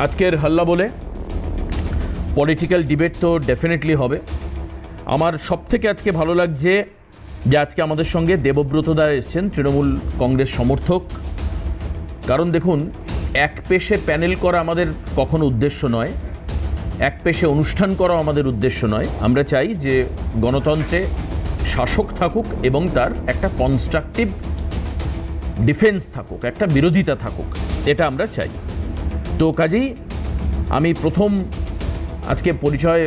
আজকের হাল্লা বলে পলিটিক্যাল ডিবেট তো ডেফিনেটলি হবে। আমার সবথেকে আজকে ভালো লাগছে যে আজকে আমাদের সঙ্গে দেবব্রত দা এসেছেন, তৃণমূল কংগ্রেস সমর্থক। কারণ দেখুন, এক পেশে প্যানেল করা আমাদের কখনো উদ্দেশ্য নয়, এক পেশে অনুষ্ঠান করা আমাদের উদ্দেশ্য নয়। আমরা চাই যে গণতন্ত্রে শাসক থাকুক এবং তার একটা কনস্ট্রাকটিভ ডিফেন্স থাকুক, একটা বিরোধিতা থাকুক, এটা আমরা চাই। তো কাজেই আমি প্রথম আজকে পরিচয়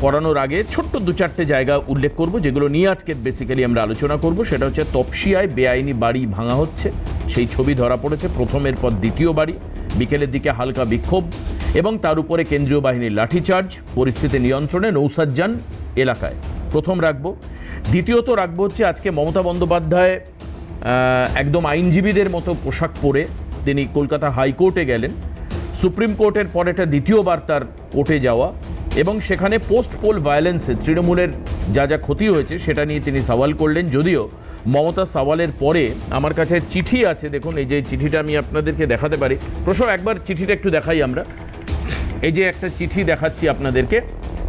করানোর আগে ছোট্ট দু চারটে জায়গা উল্লেখ করব, যেগুলো নিয়ে আজকে বেসিক্যালি আমরা আলোচনা করব। সেটা হচ্ছে তপসিয়ায় বেআইনি বাড়ি ভাঙা হচ্ছে, সেই ছবি ধরা পড়েছে, প্রথমের পর দ্বিতীয় বাড়ি, বিকেলের দিকে হালকা বিক্ষোভ এবং তার উপরে কেন্দ্রীয় বাহিনীর লাঠিচার্জ, পরিস্থিতি নিয়ন্ত্রণে নৌসাজ্জান এলাকায় প্রথম রাখবো। দ্বিতীয়ত রাখবো হচ্ছে আজকে মমতা বন্দ্যোপাধ্যায় একদম আইনজীবীদের মতো পোশাক পরে তিনি কলকাতা হাইকোর্টে গেলেন। সুপ্রিম কোর্টের পর এটা দ্বিতীয়বার তার কোর্টে যাওয়া এবং সেখানে পোস্ট পোল ভায়োলেন্সে তৃণমূলের যা যা ক্ষতি হয়েছে সেটা নিয়ে তিনি সওয়াল করলেন। যদিও মমতা সওয়ালের পরে আমার কাছে চিঠি আছে, দেখুন এই যে চিঠিটা আমি আপনাদেরকে দেখাতে পারি। প্রশ্ন একবার চিঠিটা একটু দেখাই আমরা। এই যে একটা চিঠি দেখাচ্ছি আপনাদেরকে,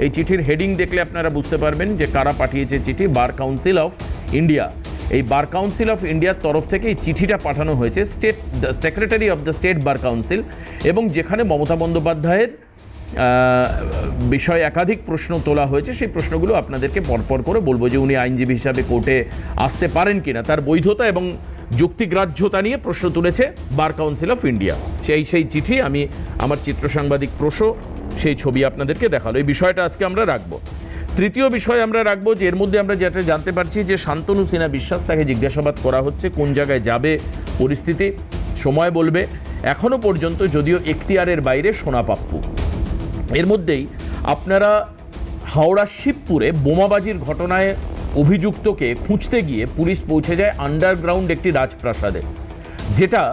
এই চিঠির হেডিং দেখলে আপনারা বুঝতে পারবেন যে কারা পাঠিয়েছে চিঠি। বার কাউন্সিল অফ ইন্ডিয়া, এই বার কাউন্সিল অফ ইন্ডিয়ার তরফ থেকে এই চিঠিটা পাঠানো হয়েছে state secretary of the state bar council, এবং যেখানে মমতা বন্দ্যোপাধ্যায়ের বিষয়ে একাধিক প্রশ্ন তোলা হয়েছে। সেই প্রশ্নগুলো আপনাদেরকে পরপর করে বলবো যে উনি আইনজীবী হিসাবে কোর্টে আসতে পারেন কিনা, তার বৈধতা এবং যুক্তিগ্রাহ্যতা নিয়ে প্রশ্ন তুলেছে বার কাউন্সিল অফ ইন্ডিয়া। সেই চিঠি আমি আমার চিত্র সাংবাদিক সেই ছবি আপনাদেরকে দেখালো। এই বিষয়টা আজকে আমরা রাখবো। তৃতীয় বিষয় আমরা রাখবো যে এর মধ্যে আমরা যেটা জানতে পারছি যে শান্তনু সিনহা বিশ্বাস, তাকে জিজ্ঞাসাবাদ করা হচ্ছে, কোন জায়গায় যাবে পরিস্থিতি সময় বলবে। এখনও পর্যন্ত যদিও এখতিয়ারের বাইরে সোনা পাপ্পু। এর মধ্যেই আপনারা হাওড়া শিবপুরে বোমাবাজির ঘটনায় অভিযুক্তকে খুঁজতে গিয়ে পুলিশ পৌঁছে যায় আন্ডারগ্রাউন্ড একটি রাজপ্রাসাদে, যেটা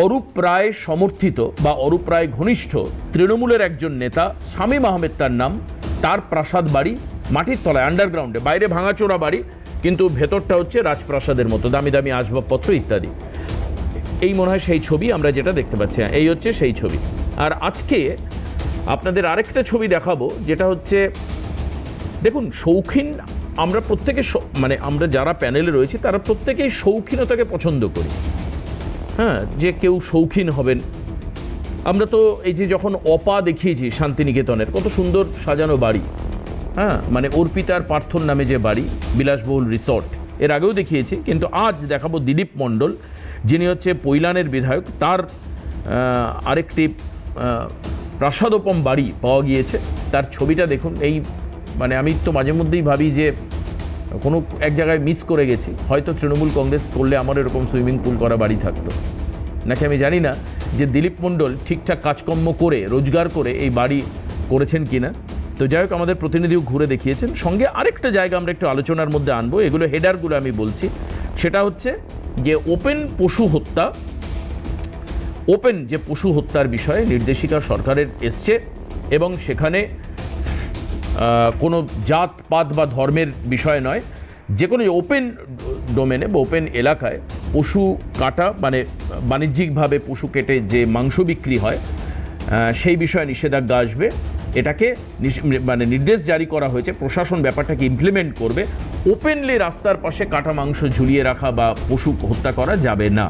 অরূপ রায় সমর্থিত বা অরূপ রায় ঘনিষ্ঠ তৃণমূলের একজন নেতা শামীম আহমেদ তার নাম, তার প্রাসাদ বাড়ি মাটির তলায় আন্ডারগ্রাউন্ডে, বাইরে ভাঙাচোরা বাড়ি কিন্তু ভেতরটা হচ্ছে রাজপ্রাসাদের মতো, দামি দামি আসবাবপত্র ইত্যাদি। এই মনে হয় সেই ছবি আমরা যেটা দেখতে পাচ্ছি, এই হচ্ছে সেই ছবি। আর আজকে আপনাদের আরেকটা ছবি দেখাবো, যেটা হচ্ছে দেখুন শৌখিন, আমরা প্রত্যেকে মানে আমরা যারা প্যানেলে রয়েছি তারা প্রত্যেকেই শৌখিনতাকে পছন্দ করি। হ্যাঁ, যে কেউ শৌখিন হবেন। আমরা তো এই যে যখন অপা দেখিয়েছি শান্তিনিকেতনের, কত সুন্দর সাজানো বাড়ি, হ্যাঁ, মানে অর্পিতার পার্থর নামে যে বাড়ি, বিলাসবহুল রিসর্ট, এর আগেও দেখিয়েছি। কিন্তু আজ দেখাবো দিলীপ মণ্ডল, যিনি হচ্ছে পৈলানের বিধায়ক, তার আরেকটি প্রাসাদোপম বাড়ি পাওয়া গিয়েছে। তার ছবিটা দেখুন। এই মানে আমি তো মাঝে মধ্যেই ভাবি যে কোনো এক জায়গায় মিস করে গেছি, হয়তো তৃণমূল কংগ্রেস করলে আমার এরকম সুইমিং পুল করা বাড়ি থাকতো নাকি আমি জানি না, যে দিলীপ মণ্ডল ঠিকঠাক কাজকর্ম করে রোজগার করে এই বাড়ি করেছেন কিনা। তো যাই হোক, আমাদের প্রতিনিধিও ঘুরে দেখিয়েছেন। সঙ্গে আরেকটা জায়গা আমরা একটু আলোচনার মধ্যে আনবো, এগুলো হেডারগুলো আমি বলছি। সেটা হচ্ছে যে ওপেন পশু হত্যা, ওপেন যে পশু হত্যার বিষয়ে নির্দেশিকা সরকারের এসছে এবং সেখানে কোনো জাত পাত বা ধর্মের বিষয় নয়, যে কোনো ওপেন ডোমেনে বা ওপেন এলাকায় পশু কাটা, মানে বাণিজ্যিকভাবে পশু কেটে যে মাংস বিক্রি হয়, সেই বিষয়ে নিষেধাজ্ঞা আসবে। এটাকে মানে নির্দেশ জারি করা হয়েছে, প্রশাসন ব্যাপারটাকে ইমপ্লিমেন্ট করবে। ওপেনলি রাস্তার পাশে কাটা মাংস ঝুলিয়ে রাখা বা পশু হত্যা করা যাবে না।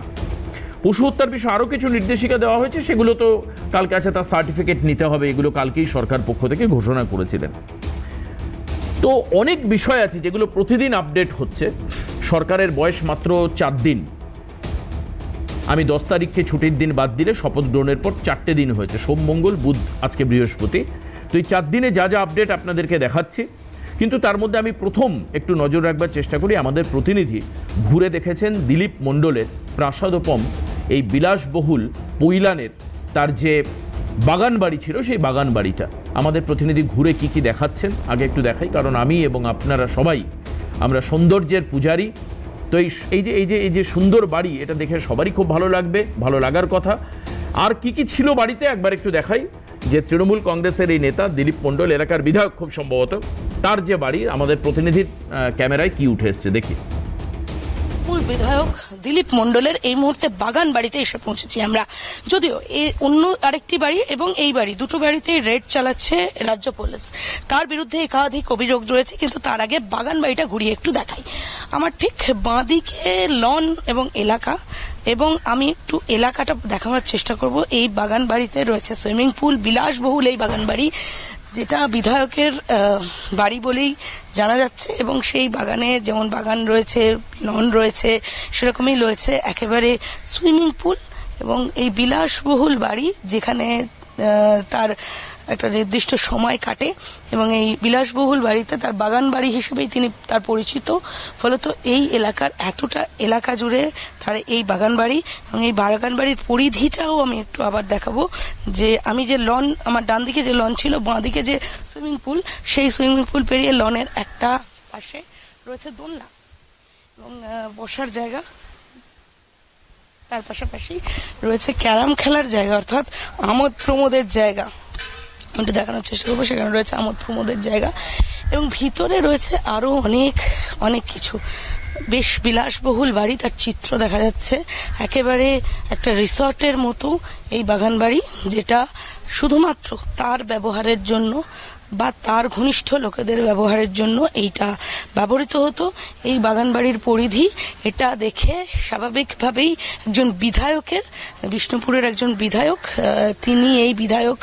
পশু হত্যার বিষয়ে আরও কিছু নির্দেশিকা দেওয়া হয়েছে, সেগুলো তো কালকে আছে, তার সার্টিফিকেট নিতে হবে, এগুলো কালকেই সরকার পক্ষ থেকে ঘোষণা করেছিলেন। তো অনেক বিষয় আছে যেগুলো প্রতিদিন আপডেট হচ্ছে। সরকারের বয়স মাত্র 4 দিন। আমি 10 তারিখকে ছুটির দিন বাদ দিলে শপথ গ্রহণের পর 4টে দিন হয়েছে, সোম মঙ্গল বুধ, আজকে বৃহস্পতি। তো এই 4 দিনে যা যা আপডেট আপনাদেরকে দেখাচ্ছি। কিন্তু তার মধ্যে আমি প্রথম একটু নজর রাখবার চেষ্টা করি, আমাদের প্রতিনিধি ঘুরে দেখেছেন দিলীপ মণ্ডলের প্রাসাদোপম এই বিলাসবহুল পৈলানের তার যে বাগান বাড়ি ছিল, সেই বাগান বাড়িটা আমাদের প্রতিনিধি ঘুরে কি দেখাচ্ছেন আগে একটু দেখাই। কারণ আমি এবং আপনারা সবাই আমরা সৌন্দর্যের পূজারী। তো এই যে সুন্দর বাড়ি, এটা দেখে সবারই খুব ভালো লাগবে, ভালো লাগার কথা। আর কি ছিল বাড়িতে একবার একটু দেখাই। যে তৃণমূল কংগ্রেসের এই নেতা দিলীপ মণ্ডল, এলাকার বিধায়ক খুব সম্ভবত, তার যে বাড়ি, আমাদের প্রতিনিধির ক্যামেরায় কি উঠে এসছে দেখি। তৃণমূল বিধায়ক দিলীপ মণ্ডলের এই মুহূর্তে বাগান বাড়িতে এসে পৌঁছেছি আমরা। যদিও এই অন্য আরেকটি বাড়ি এবং এই বাড়ি, দুটো বাড়িতেই রেড চালাচ্ছে রাজ্য পুলিশ, তার বিরুদ্ধে একাধিক অভিযোগ রয়েছে। কিন্তু তার আগে বাগান বাড়িটা ঘুরিয়ে একটু দেখাই। আমার ঠিক বাঁদিকে লন এবং এলাকা, এবং আমি একটু এলাকাটা দেখানোর চেষ্টা করব। এই বাগান বাড়িতে রয়েছে সুইমিং পুল, বিলাসবহুল এই বাগান বাড়ি, যেটা বিধায়কের বাড়ি বলেই জানা যাচ্ছে। এবং সেই বাগানে যেমন বাগান রয়েছে, লন রয়েছে, সেরকমই রয়েছে একেবারে সুইমিং পুল। এবং এই বিলাসবহুল বাড়ি যেখানে তার একটা নির্দিষ্ট সময় কাটে, এবং এই বিলাসবহুল বাড়িতে তার বাগান বাড়ি হিসেবেই তিনি তার পরিচিত। ফলত এই এলাকার এতটা এলাকা জুড়ে তার এই বাগান বাড়ি, এবং এই বাগান বাড়ির পরিধিটাও আমি একটু আবার দেখাবো। যে আমি যে লন, আমার ডান দিকে যে লন ছিল, বাঁ দিকে যে সুইমিং পুল, সেই সুইমিং পুল পেরিয়ে লনের একটা পাশে রয়েছে দোলনা এবং বসার জায়গা। তার পাশাপাশি রয়েছে ক্যারাম খেলার জায়গা, অর্থাৎ আমোদ প্রমোদের জায়গা। একটু দেখানোর চেষ্টা করবো। সেখানে রয়েছে আমোদ প্রমোদের জায়গা, এবং ভিতরে রয়েছে আরো অনেক অনেক কিছু। বেশ বিলাসবহুল বাড়ি, তার চিত্র দেখা যাচ্ছে একেবারে একটা রিসর্টের মতো এই বাগান বাড়ি, যেটা শুধুমাত্র তার ব্যবহারের জন্য বা তার ঘনিষ্ঠ লোকেদের ব্যবহারের জন্য এইটা ব্যবহৃত হতো। এই বাগান বাড়ির পরিধি, এটা দেখে স্বাভাবিকভাবেই একজন বিধায়কের, বিষ্ণুপুরের একজন বিধায়ক, তিনি এই বিধায়ক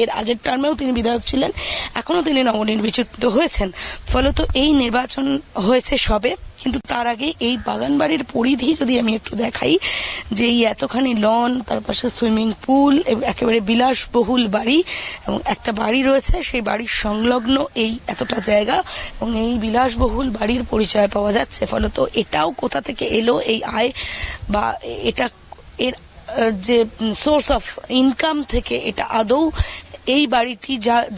এর আগের টার্মেও তিনি বিধায়ক ছিলেন, এখনো তিনি নবনির্বাচিত হয়েছেন। ফলত এই নির্বাচন হয়েছে সবে, কিন্তু তার আগে এই বাগান বাড়ির পরিধি যদি আমি একটু দেখাই, যে এই এতখানি লন, তার পাশে সুইমিং পুল, একেবারে বিলাসবহুল বাড়ি, এবং একটা বাড়ি রয়েছে সেই বাড়ির সংলগ্ন এই এতটা জায়গা, এবং এই বিলাসবহুল বাড়ির পরিচয় পাওয়া যাচ্ছে। ফলত এটাও কোথা থেকে এলো এই আয়, বা এটা এর যে সোর্স অফ ইনকাম থেকে এটা আদৌ এই বাড়িটি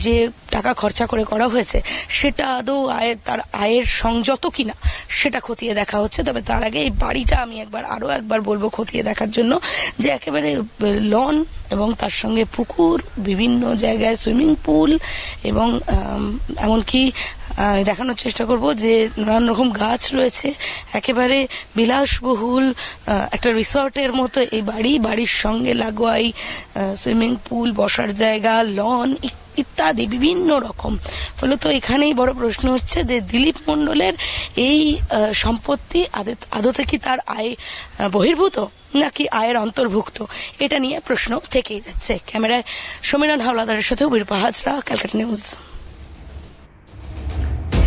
যে টাকা খরচা করে করা হয়েছে সেটা আদৌ তার আয়ের সংযত কিনা সেটা খতিয়ে দেখা হচ্ছে। তবে তার আগে এই বাড়িটা আমি আরো একবার বলবো খতিয়ে দেখার জন্য, যে একেবারে লন এবং তার সঙ্গে পুকুর, বিভিন্ন জায়গায় সুইমিং পুল, এবং এমনকি দেখানোর চেষ্টা করব যে নানান রকম গাছ রয়েছে। একেবারে বিলাসবহুল একটা রিসর্টের মতো এই বাড়ির সঙ্গে লাগোয়াই সুইমিং পুল, বসার জায়গা, লন ইত্যাদি বিভিন্ন রকম। ফলত এখানেই বড় প্রশ্ন হচ্ছে যে দিলীপ মণ্ডলের এই সম্পত্তি আদতে কি তার আয় বহির্ভূত নাকি আয়ের অন্তর্ভুক্ত, এটা নিয়ে প্রশ্ন থেকেই যাচ্ছে। ক্যামেরায় সমীরণ হাওলাদারের সাথে বীরপা হাজরা, ক্যালকাটা নিউজ।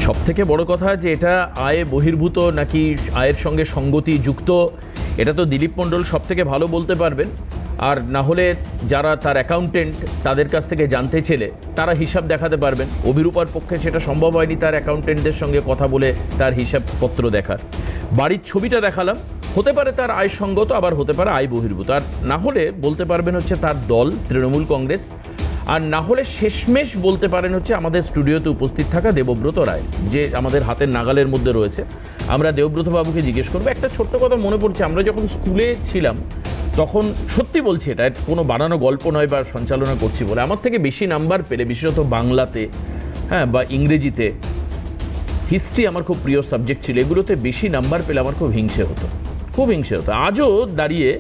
সব থেকে বড় কথা যে এটা আয় বহির্ভূত নাকি আয়ের সঙ্গে সঙ্গতি যুক্ত, এটা তো দিলীপ মণ্ডল সব থেকে ভালো বলতে পারবেন। আর না হলে যারা তার অ্যাকাউন্টেন্ট তাদের কাছ থেকে জানতে চেলে তারা হিসাব দেখাতে পারবেন। অভিরূপার পক্ষে সেটা সম্ভব হয়নি তার অ্যাকাউন্টেন্টদের সঙ্গে কথা বলে তার হিসাবপত্র দেখার। বাড়ির ছবিটা দেখালাম, হতে পারে তার আয় সঙ্গত, আবার হতে পারে আয় বহির্ভূত। আর না হলে বলতে পারবেন হচ্ছে তার দল তৃণমূল কংগ্রেস, আর না হলে শেষমেশ বলতে পারেন হচ্ছে আমাদের স্টুডিওতে উপস্থিত থাকা দেবব্রত রায়, যে আমাদের হাতের নাগালের মধ্যে রয়েছে। আমরা দেবব্রত বাবুকে জিজ্ঞেস করবো। একটা ছোট্ট কথা মনে পড়ছে, আমরা যখন স্কুলে ছিলাম তখন, সত্যি বলছি এটা কোনো বানানো গল্প নয় বা সঞ্চালনা করছি বলে, আমার থেকে বেশি নাম্বার পেলে, বিশেষত বাংলাতে, হ্যাঁ, বা ইংরেজিতে, হিস্ট্রি আমার খুব প্রিয় সাবজেক্ট ছিল, এগুলোতে বেশি নাম্বার পেলে আমার খুব হিংসে হতো, খুব হিংসে হতো। আজও দাঁড়িয়ে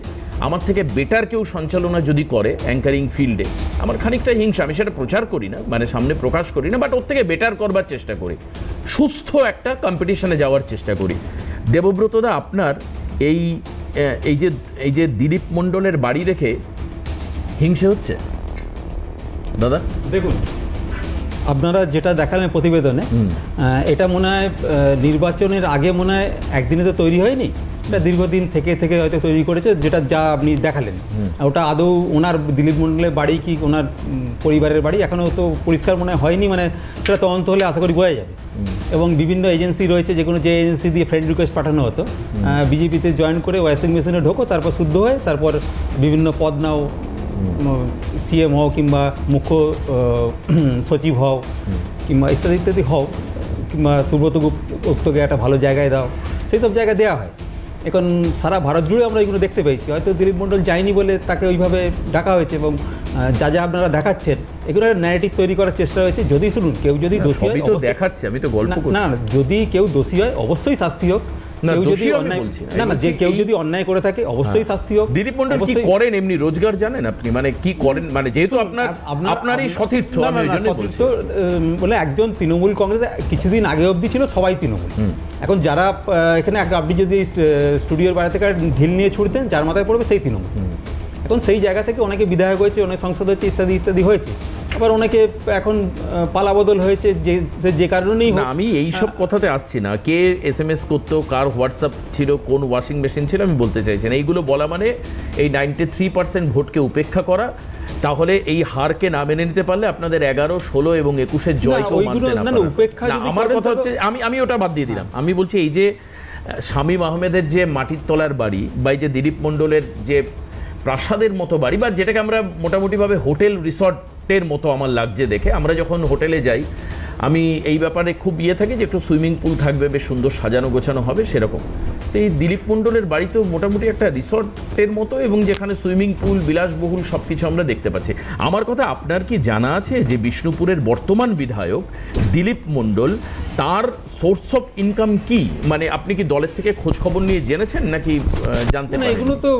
আমার থেকে বেটার কেউ সঞ্চালনা যদি করে অ্যাঙ্কারিং ফিল্ডে, আমার খানিকটা হিংসা। আমি সেটা প্রচার করি না, মানে সামনে প্রকাশ করি না, বাট ওর থেকে বেটার করবার চেষ্টা করি, সুস্থ একটা কম্পিটিশনে যাওয়ার চেষ্টা করি। দেবব্রতদা, আপনার এই যে দিলীপ মণ্ডলের বাড়ি দেখে হিংসে হচ্ছে দাদা? দেখুন, আপনারা যেটা দেখালেন প্রতিবেদনে, এটা মনে হয় নির্বাচনের আগে মনে হয় একদিনে তো তৈরি হয়নি, এটা দীর্ঘদিন থেকে হয়তো তৈরি করেছে, যেটা যা আপনি দেখালেন। ওটা আদৌ ওনার দিলীপ মণ্ডলের বাড়ি কি ওনার পরিবারের বাড়ি এখনও তো পরিষ্কার মনে হয়নি, মানে সেটা তদন্ত হলে আশা করি বোঝা যাবে। এবং বিভিন্ন এজেন্সি রয়েছে, যে এজেন্সি দিয়ে ফ্রেন্ড রিকোয়েস্ট পাঠানো হতো, বিজেপিতে জয়েন করে ওয়াশিং মেশিনে ঢোকো, তারপর শুদ্ধ হয়, তারপর বিভিন্ন পদ নাও, সিএম হও কিংবা মুখ্য সচিব হও কিংবা ইত্যাদি হও, কিংবা সুব্রত গুপ্তকে একটা ভালো জায়গায় দাও, সেই সব জায়গায় দেওয়া হয়। এখন সারা ভারত জুড়ে আমরা এগুলো দেখতে পেয়েছি। হয়তো দিলীপ মণ্ডল যায়নি বলে তাকে ওইভাবে ডাকা হয়েছে, এবং যা আপনারা দেখাচ্ছেন এগুলো ন্যারেটিভ তৈরি করার চেষ্টা হয়েছে। যদি শুনুন, কেউ যদি দোষী হয়, দেখাচ্ছে, আমি তো গল্প না, যদি কেউ দোষী হয় অবশ্যই শাস্তি হোক, না, কেউ যদি দোষী আমি অন্যায় বলছি না। না না যে কেউ এই- যদি অন্যায় করে থাকে অবশ্যই শাস্তি হোক। দিলীপ মণ্ডল কি অবশ্যই- করেন এমনি রোজগার জানেন আপনি, মানে কি করেন, মানে যেহেতু আপনারই সতীর্থ, না, আমি না, ওই না, জন্যই সতীর্থ, বলছি। বলে একজন তৃণমূল কংগ্রেস কিছুদিন আগে অবধি ছিল সবাই তৃণমূল। এখন যারা এখানে আপনি যদি স্টুডিওর বাইরে থেকে ঢিল নিয়ে ছুটতেন যার মাথায় পড়বে সেই তৃণমূল। এখন সেই জায়গা থেকে অনেকে বিধায়ক হয়েছে, অনেক সংসদ হয়েছে, ইত্যাদি ইত্যাদি হয়েছে। আবার অনেকে এখন পালাবদল হয়েছে যে কারণেই না, আমি এই সব কথাতে আসছি না, কে SMS করতো, কার হোয়াটসঅ্যাপ ছিল, কোন ওয়াশিং মেশিন ছিল, আমি বলতে চাইছি না। এইগুলো বলা মানে এই 93% ভোটকে উপেক্ষা করা। তাহলে এই হারকে না মেনে নিতে পারলে আপনাদের 11, 16 এবং 21-এর জয়কেও মানতে না পারা। উপেক্ষা না, আমার কথা হচ্ছে আমি ওটা বাদ দিয়ে দিলাম। আমি বলছি এই যে শামীম আহমেদের যে মাটির তলার বাড়ি, বা এই যে দিলীপ মণ্ডলের যে প্রাসাদের মতো বাড়ি, বা যেটাকে আমরা মোটামুটিভাবে হোটেল রিসর্টের মতো আমার লাগছে দেখে। আমরা যখন হোটেলে যাই আমি এই ব্যাপারে খুব থাকি যে একটু সুইমিং পুল থাকবে, বেশ সুন্দর সাজানো গোছানো হবে সেরকম। তো এই দিলীপ মণ্ডলের বাড়িতেও মোটামুটি একটা রিসর্টের মতো, এবং যেখানে সুইমিং পুল, বিলাসবহুল সব কিছু আমরা দেখতে পাচ্ছি। আমার কথা, আপনার কি জানা আছে যে বিষ্ণুপুরের বর্তমান বিধায়ক দিলীপ মণ্ডল, তার সোর্স অফ ইনকাম কি? মানে আপনি কি দলের থেকে খোঁজ খবর নিয়ে জেনেছেন নাকি জানতে না, পারেন? এগুলো তো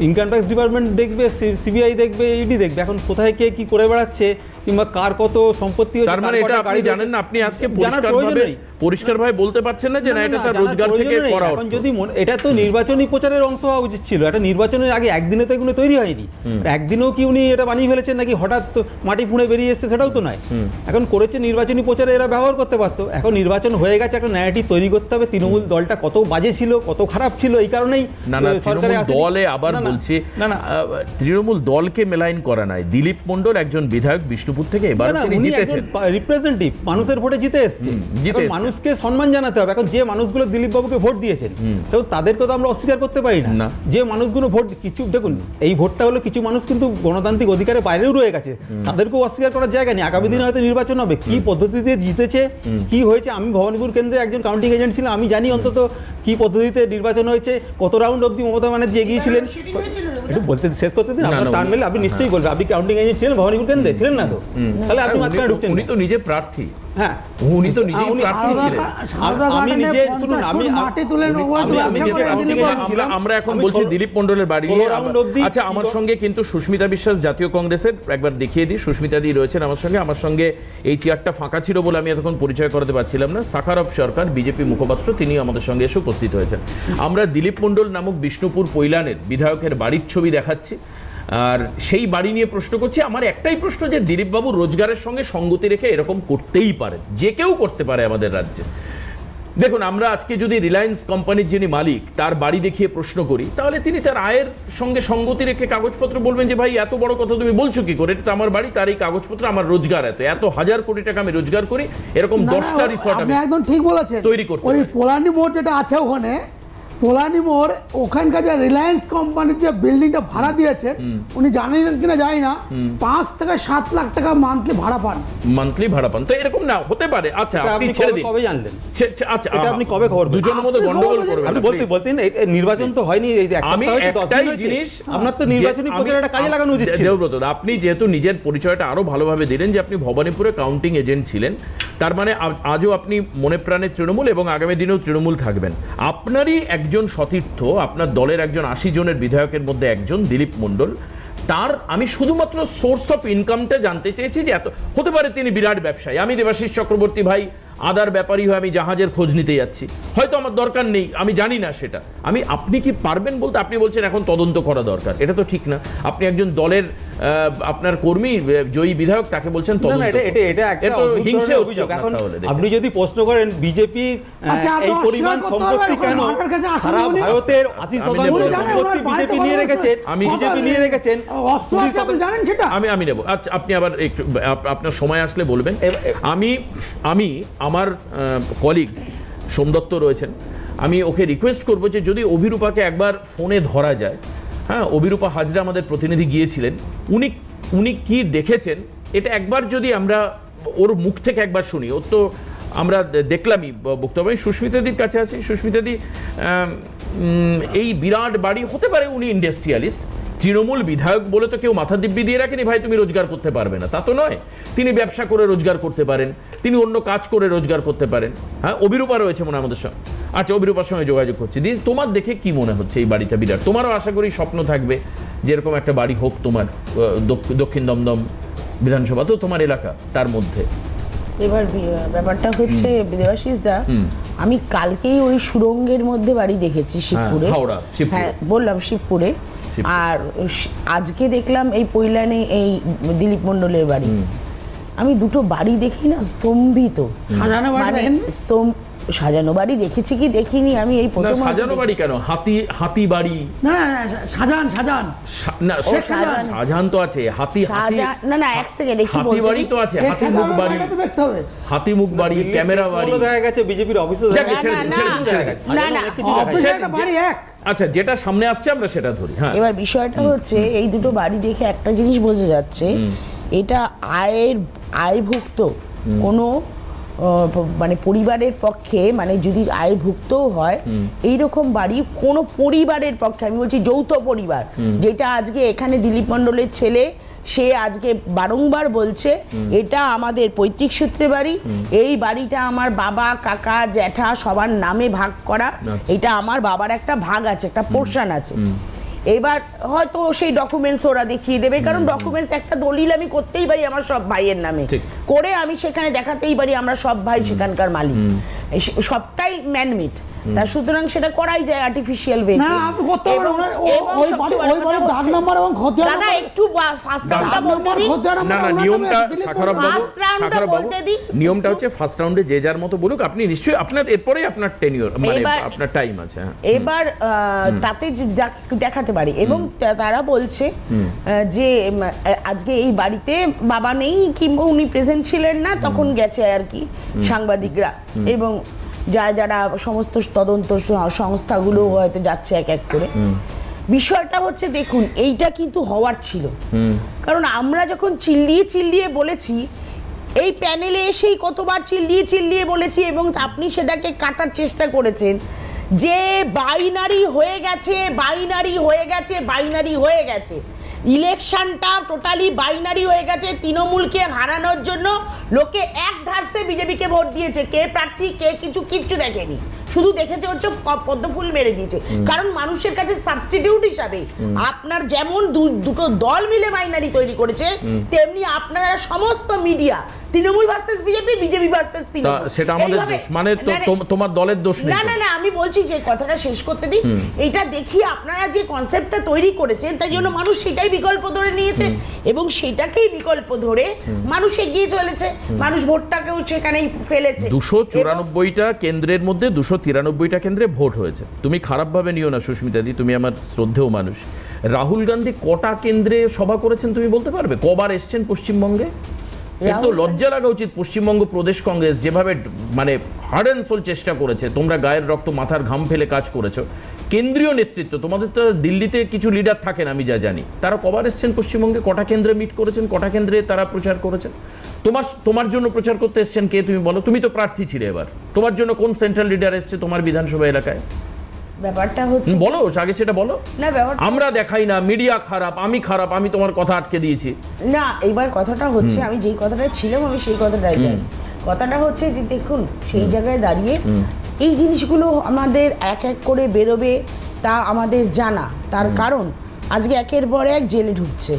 ইনকাম ট্যাক্স ডিপার্টমেন্ট দেখবে, সিবিআই দেখবে, ইডি দেখবে। এখন কোথায় কে কি করে বেড়াচ্ছে কিংবা কার কত সম্পত্তি হচ্ছে, তার মানে কার এটা কটা আপনি গাড়ি জানেন না, আপনি আজকে জানার প্রয়োজন নেই। পরিষ্কারভাবে বলতে পারছেন না যে না, এটা তার জানার রোজগার থেকে প্রয়োজন নেই। করা এখন অর্থ। যদি এটা তো নির্বাচনী প্রচারের অংশ হওয়া উচিত ছিল। এটা নির্বাচনের আগে একদিনে তো এগুলো তৈরি হয়নি। একদিনও কি উনি এটা বানিয়ে ফেলেছেন নাকি হঠাৎ মাটি ফুঁড়ে বেরিয়ে এসেছে, সেটাও তো নয়। এখন করেছে নির্বাচনী প্রচারে, এরা ব্যবহার করতে পারতো। এখন নির্বাচন হয়ে গেছে, একটা ন্যারেটিভ তৈরি করতে হবে তৃণমূল দলটা কত বাজে ছিল, কত খারাপ ছিল। এই কারণেই না, সরকারে তৃণমূল দলে আবার বলছি, তৃণমূল দলকে মেলাইন করা নাই। দিলীপ মণ্ডল একজন বিধায়ক বিষ্ণুপুর থেকে, এবার তিনি জিতেছেন, রিপ্রেজেন্টেটিভ, মানুষের ভোটে জিতে এসেছে। এখন মানুষকে সম্মান জানাতে হবে। এখন যে মানুষগুলো দিলীপ বাবুকে ভোট দিয়েছেন, তো তাদেরকে তো আমরা অস্বীকার করতে পারি না। যে মানুষগুলো ভোট কিছু, দেখুন এই ভোটটা হলো কিছু মানুষ কিন্তু গণতান্ত্রিক অধিকারের বাইরেও রয়ে গেছে, তাদেরকেও অস্বীকার করার জায়গা নেই। আগামী দিনে হয়তো নির্বাচন হবে, কি পদ্ধতিতে জিতেছে, কি হয়েছে। আমি ভবানীপুর কেন্দ্রে একজন কাউন্টিং এজেন্ট ছিলাম, আমি জানি অন্তত কি পদ্ধতিতে নির্বাচন হয়েছে, কত রাউন্ড অব্দি মমতা ব্যানার্জি এগিয়েছিলেন। একটু বলতে শেষ করতে দিন, আপনার টার্ম মেলে আপনি নিশ্চয়ই বলবেন। আপনি কাউন্টিং এজেন্ট ছিলেন ভবানীপুর কেন্দ্রে, ছিলেন না তো? তাহলে আপনি মাঝখানে ঢুকছেন। উনি তো নিজে প্রার্থী। হ্যাঁ, উনি তো নিজেই প্রার্থী ছিলেন। আমরা এখন বলছি দিলীপ মণ্ডলের বাড়ি নিয়ে। আচ্ছা, আমার সঙ্গে কিন্তু সুস্মিতা বিশ্বাস, জাতীয় কংগ্রেসের, একবার দেখিয়ে দিই, সুস্মিতা দি রয়েছেন আমার সঙ্গে। এই চেয়ারটা ফাঁকা ছিল বলে আমি এতক্ষণ পরিচয় করাতে পারছিলাম না। সাখারভ সরকার, বিজেপি মুখপাত্র, তিনি আমাদের সঙ্গে এসে উপস্থিত হয়েছেন। আমরা দিলীপ মণ্ডল নামক বিষ্ণুপুর পৈলানের বিধায়কের বাড়ির ছবি দেখাচ্ছি, আর সেই বাড়ি নিয়ে প্রশ্ন করছি। আমার একটাই প্রশ্ন, যে দিলীপবাবু রোজগারের সঙ্গে সঙ্গতি রেখে এরকম করতেই পারেন, যে কেউ করতে পারে আমাদের রাজ্যে। দেখুন, আমরা আজকে যদি রিলায়েন্স কোম্পানির যিনি মালিক তার বাড়ি দেখিয়ে প্রশ্ন করি, তাহলে তিনি তার আয়ের সঙ্গে সঙ্গতি রেখে কাগজপত্র বলবেন যে ভাই এত বড় কথা তুমি বলছো কি করে, এটা তো আমার বাড়ি, তার এই কাগজপত্র, আমার রোজগার এত হাজার কোটি টাকা আমি রোজগার করি, এরকম 10টা রিসর্ট আমি একদম ঠিক বলেছেন তৈরি করতে ওই পারি। পোলানি মোড় যেটা আছে, ওখানে পোলানি মোড়, ওখানকার যে রিলায়েন্স কোম্পানির যে বিল্ডিংটা ভাড়া দিয়েছেন, উনি জানেন কিনা জানি না, 5 থেকে 7 লাখ টাকা মান্থলি ভাড়া পান। মান্থলি ভাড়া পান, তো এরকম না হতে পারে। আচ্ছা, আপনি ছেড়ে দিন। কবে জানলেন? আচ্ছা, এটা আপনি কবে খবর? দুজনের মধ্যে গন্ডগোল করবেন। আপনি বলতেন নির্বাচন তো হয়নি, এই আমি একটাই জিনিস, আপনার তো নির্বাচনী প্রচারটা কাজে লাগানো উচিত ছিল। দেবব্রত, আপনি যেহেতু নিজের পরিচয়টা আরো ভালোভাবে দিলেন যে আপনি ভবানীপুরে কাউন্টিং এজেন্ট ছিলেন, তার মানে আজও আপনি মনে প্রাণে তৃণমূল এবং আগামী দিনেও তৃণমূল থাকবেন। আপনারই একজন সতীর্থ, আপনার দলের একজন 80 জনের বিধায়কের মধ্যে একজন দিলীপ মণ্ডল, তার আমি শুধুমাত্র সোর্স অফ ইনকামটা জানতে চেয়েছি। যে এত হতে পারে তিনি বিরাট ব্যবসায়ী, আমি দেবাশিস চক্রবর্তী ভাই আদার ব্যাপারী হয়ে আমি জাহাজের খোঁজ নিতে যাচ্ছি, হয়তো আমার দরকার নেই, আমি জানি না সেটা। আপনি কি পারবেন বলতে? আপনি বলছেন এখন তদন্ত করা দরকার, এটা তো ঠিক না। আপনি একজন দলের আপনার কর্মী, জয়ী বিধায়ক, তাকে বলছেন তদন্ত। এটা একটা হিংসে অভিযোগ। এখন আপনি যদি প্রশ্ন করেন বিজেপি এই পরিমাণ সম্পত্তি কেন, সারা ভারতের 80% সম্পত্তি বিজেপি নিয়ে রেখেছেন, বিজেপি নিয়ে রেখেছেন, জানেন সেটা? আমি নেব। আচ্ছা, আপনি আবার একটু আপনার সময় আসলে বলবেন। আমি আমার কলিগ সোমদত্ত রয়েছেন, আমি ওকে রিকোয়েস্ট করবো যে যদি অভিরূপাকে একবার ফোনে ধরা যায়। হ্যাঁ, অভিরূপা হাজরা আমাদের প্রতিনিধি গিয়েছিলেন, উনি কি দেখেছেন এটা একবার যদি আমরা ওর মুখ থেকে একবার শুনি। ওর তো আমরা দেখলামই বক্তব্য। আমি সুস্মিতাদির কাছে আছি। সুস্মিতাদি, এই বিরাট বাড়ি, হতে পারে উনি ইন্ডাস্ট্রিয়ালিস্ট, তৃণমূল বিধায়ক বলে তো কেউ মাথা দিব্যি দিয়ে রাখেনি ভাই তুমি রোজগার করতে পারবে না, তা তো নয়। তিনি ব্যবসা করে রোজগার করতে পারেন, তিনি অন্য কাজ করে রোজগার করতে পারেন। হ্যাঁ, অভিরূপা রয়েছে মনে হয় আমাদের সঙ্গে। আচ্ছা, অভিরূপার সঙ্গে যোগাযোগ করছি। দিদি, তোমার দেখে কি মনে হচ্ছে এই বাড়িটা বিরাট? তোমারও আশা করি স্বপ্ন থাকবে যেরকম একটা বাড়ি হোক তোমার দক্ষিণ দমদম বিধানসভা তো তোমার এলাকা, তার মধ্যে। এবার ব্যাপারটা হচ্ছে দেবাশিস দা, আমি কালকেই ওই সুড়ঙ্গের মধ্যে বাড়ি দেখেছি শিবপুরে। হাওড়া, শিবপুর। হ্যাঁ বললাম শিবপুরে। আর আজকে দেখলাম এই পৈলানে এই দিলীপ মণ্ডলের বাড়ি। আমি দুটো বাড়ি দেখি না স্তম্ভিত। সাজানো বাড়ি মানে দেখেননি? সাজানো বাড়ি দেখেছি কি দেখিনি আমি এই না, প্রথম। সাজানো বাড়ি কেন? হাতি বাড়ি না না, সাজান না, ও, শাহজাহান। শাহজাহান তো আছে, হাতি না না, এক সেকেন্ড একটু হাতি বলতে বাড়ি দিই। তো আছে, হাতি মুখ বাড়ি, তো দেখতে হবে। হাতি মুখ বাড়ি, ক্যামেরা বাড়ি। দেখা গেছে বিজেপির অফিসে যাক, না, ছেড়ে না, দিন, না, ছেড়ে দিন, ছেড়ে দিন। না না অফিসে একটা বাড়ি এক। আচ্ছা, যেটা সামনে আসছে আমরা সেটা ধরি। হ্যাঁ, এবার বিষয়টা হচ্ছে এই দুটো বাড়ি দেখে একটা জিনিস বোঝা যাচ্ছে, এটা আয়ভুক্ত কোনো মানে পরিবারের পক্ষে, মানে যদি আয়ভুক্তও হয় এইরকম বাড়ি কোনো পরিবারের পক্ষে, আমি বলছি যৌথ পরিবার, যেটা আজকে এখানে দিলীপ মণ্ডলের ছেলে সে আজকে বারংবার বলছে এটা আমাদের পৈতৃক সূত্রে বাড়ি, এই বাড়িটা আমার বাবা কাকা জ্যাঠা সবার নামে ভাগ করা, এটা আমার বাবার একটা ভাগ আছে, একটা পোর্শন আছে। এবার হয়তো সেই ডকুমেন্টস ওরা দেখিয়ে দেবে, কারণ ডকুমেন্টস একটা দলিল আমি করতেই পারি আমার সব ভাইয়ের নামে, করে আমি সেখানে দেখাতেই পারি আমরা সব ভাই সেখানকার মালিক, সবটাই ম্যানমেড। তা সুতরাং সেটা করাই যায় আর্টিফিশিয়াল ওয়ে। না, আপনি করতে পারেন। ওই বাড়ির দাগ নাম্বার এবং খতিয়ান দাদা নাম্বার- একটু ফার্স্ট রাউন্ডটা বলতে দিন। না না, নিয়মটা সাখারব বাবু, First round টা সাখারব বাবু, বলতে দিন। নিয়মটা হচ্ছে ফার্স্ট রাউন্ডে যে যার মতো বলুক, আপনি নিশ্চয়ই আপনার এরপরেই আপনার টেনিওর মানে এবার- আপনার টাইম আছে। হ্যাঁ, এবার তাতে দেখাতে পারি, এবং তারা বলছে যে আজকে এই বাড়িতে বাবা নেই কিংবা উনি প্রেজেন্ট ছিলেন না, তখন গেছে আর কি সাংবাদিকরা এবং যারা যারা সমস্ত তদন্ত সংস্থাগুলো হয়তো যাচ্ছে এক এক করে। বিষয়টা হচ্ছে দেখুন, এইটা কিন্তু হওয়ার ছিল, কারণ আমরা যখন চিল্লিয়ে চিল্লিয়ে বলেছি, এই প্যানেলে এসেই কতবার চিল্লিয়ে চিল্লিয়ে বলেছি, এবং আপনি সেটাকে কাটার চেষ্টা করেছেন যে বাইনারি হয়ে গেছে, বাইনারি হয়ে গেছে, বাইনারি হয়ে গেছে, ইলেকশনটা টোটালি বাইনারি হয়ে গেছে। তৃণমূলকে হারানোর জন্য লোকে এক ধারসে বিজেপিকে ভোট দিয়েছে, কে প্রার্থী কে কিচ্ছু দেখেনি, শুধু দেখেছে হচ্ছে পদ্মফুল মেরে দিয়েছে। কারণ মানুষের কাছে সাবস্টিটিউট হিসাবে আপনার যেমন দুটো দল মিলে বাইনারি তৈরি করেছে, তেমনি আপনারা সমস্ত media Trinamool versus BJP, BJP versus Trinamool, সেটা আমাদের দোষ, মানে তোমার দলের দোষ নেই। না না না, আমি বলছি যে কথাটা শেষ করতে দিন। এইটা দেখিয়ে আপনারা যে কনসেপ্টটা তৈরি করেছেন, তাই জন্য মানুষ সেটাই বিকল্প ধরে নিয়েছে, এবং সেটাকেই বিকল্প ধরে মানুষ এগিয়ে চলেছে, মানুষ ভোটটাকেও সেখানেই ফেলেছে। 294টা কেন্দ্রের মধ্যে 293টা কেন্দ্রে ভোট হয়েছে। তুমি খারাপভাবে নিও না সুস্মিতা দি, তুমি আমার শ্রদ্ধেয় মানুষ। রাহুল গান্ধী কটা কেন্দ্রে সভা করেছেন তুমি বলতে পারবে? কবার এসছেন পশ্চিমবঙ্গে? একটু লজ্জা লাগা উচিত। পশ্চিমবঙ্গ প্রদেশ কংগ্রেস যেভাবে মানে হার্ড অ্যান্ড সোল চেষ্টা করেছে, তোমরা গায়ের রক্ত মাথার ঘাম ফেলে কাজ করেছো, কেন্দ্রীয় নেতৃত্ব, তোমাদের তো দিল্লিতে কিছু লিডার থাকেন আমি যা জানি, তারা কবার এসছেন পশ্চিমবঙ্গে? কটা কেন্দ্রে মিট করেছেন? কটা কেন্দ্রে তারা প্রচার করেছেন? তোমার জন্য প্রচার করতে এসছেন কে তুমি বলো? তুমি তো প্রার্থী ছিলে, এবার তোমার জন্য কোন সেন্ট্রাল লিডার এসছে তোমার বিধানসভা এলাকায়? ব্যাপারটা হচ্ছে বলো, আগে সেটা বলো। না, ব্যাপারটা আমরা দেখাই না, মিডিয়া খারাপ, আমি তোমার কথা আটকে দিয়েছি। না, এইবার কথাটা হচ্ছে আমি যেই কথাটা ছিলাম আমি সেই কথাটাই চাই। কথাটা হচ্ছে যে দেখুন, সেই জায়গায় দাঁড়িয়ে এই জিনিসগুলো আমাদের এক এক করে বেরোবে, তা আমাদের জানা। তার কারণ আজকে একের পর এক জেলে ঢুকছে।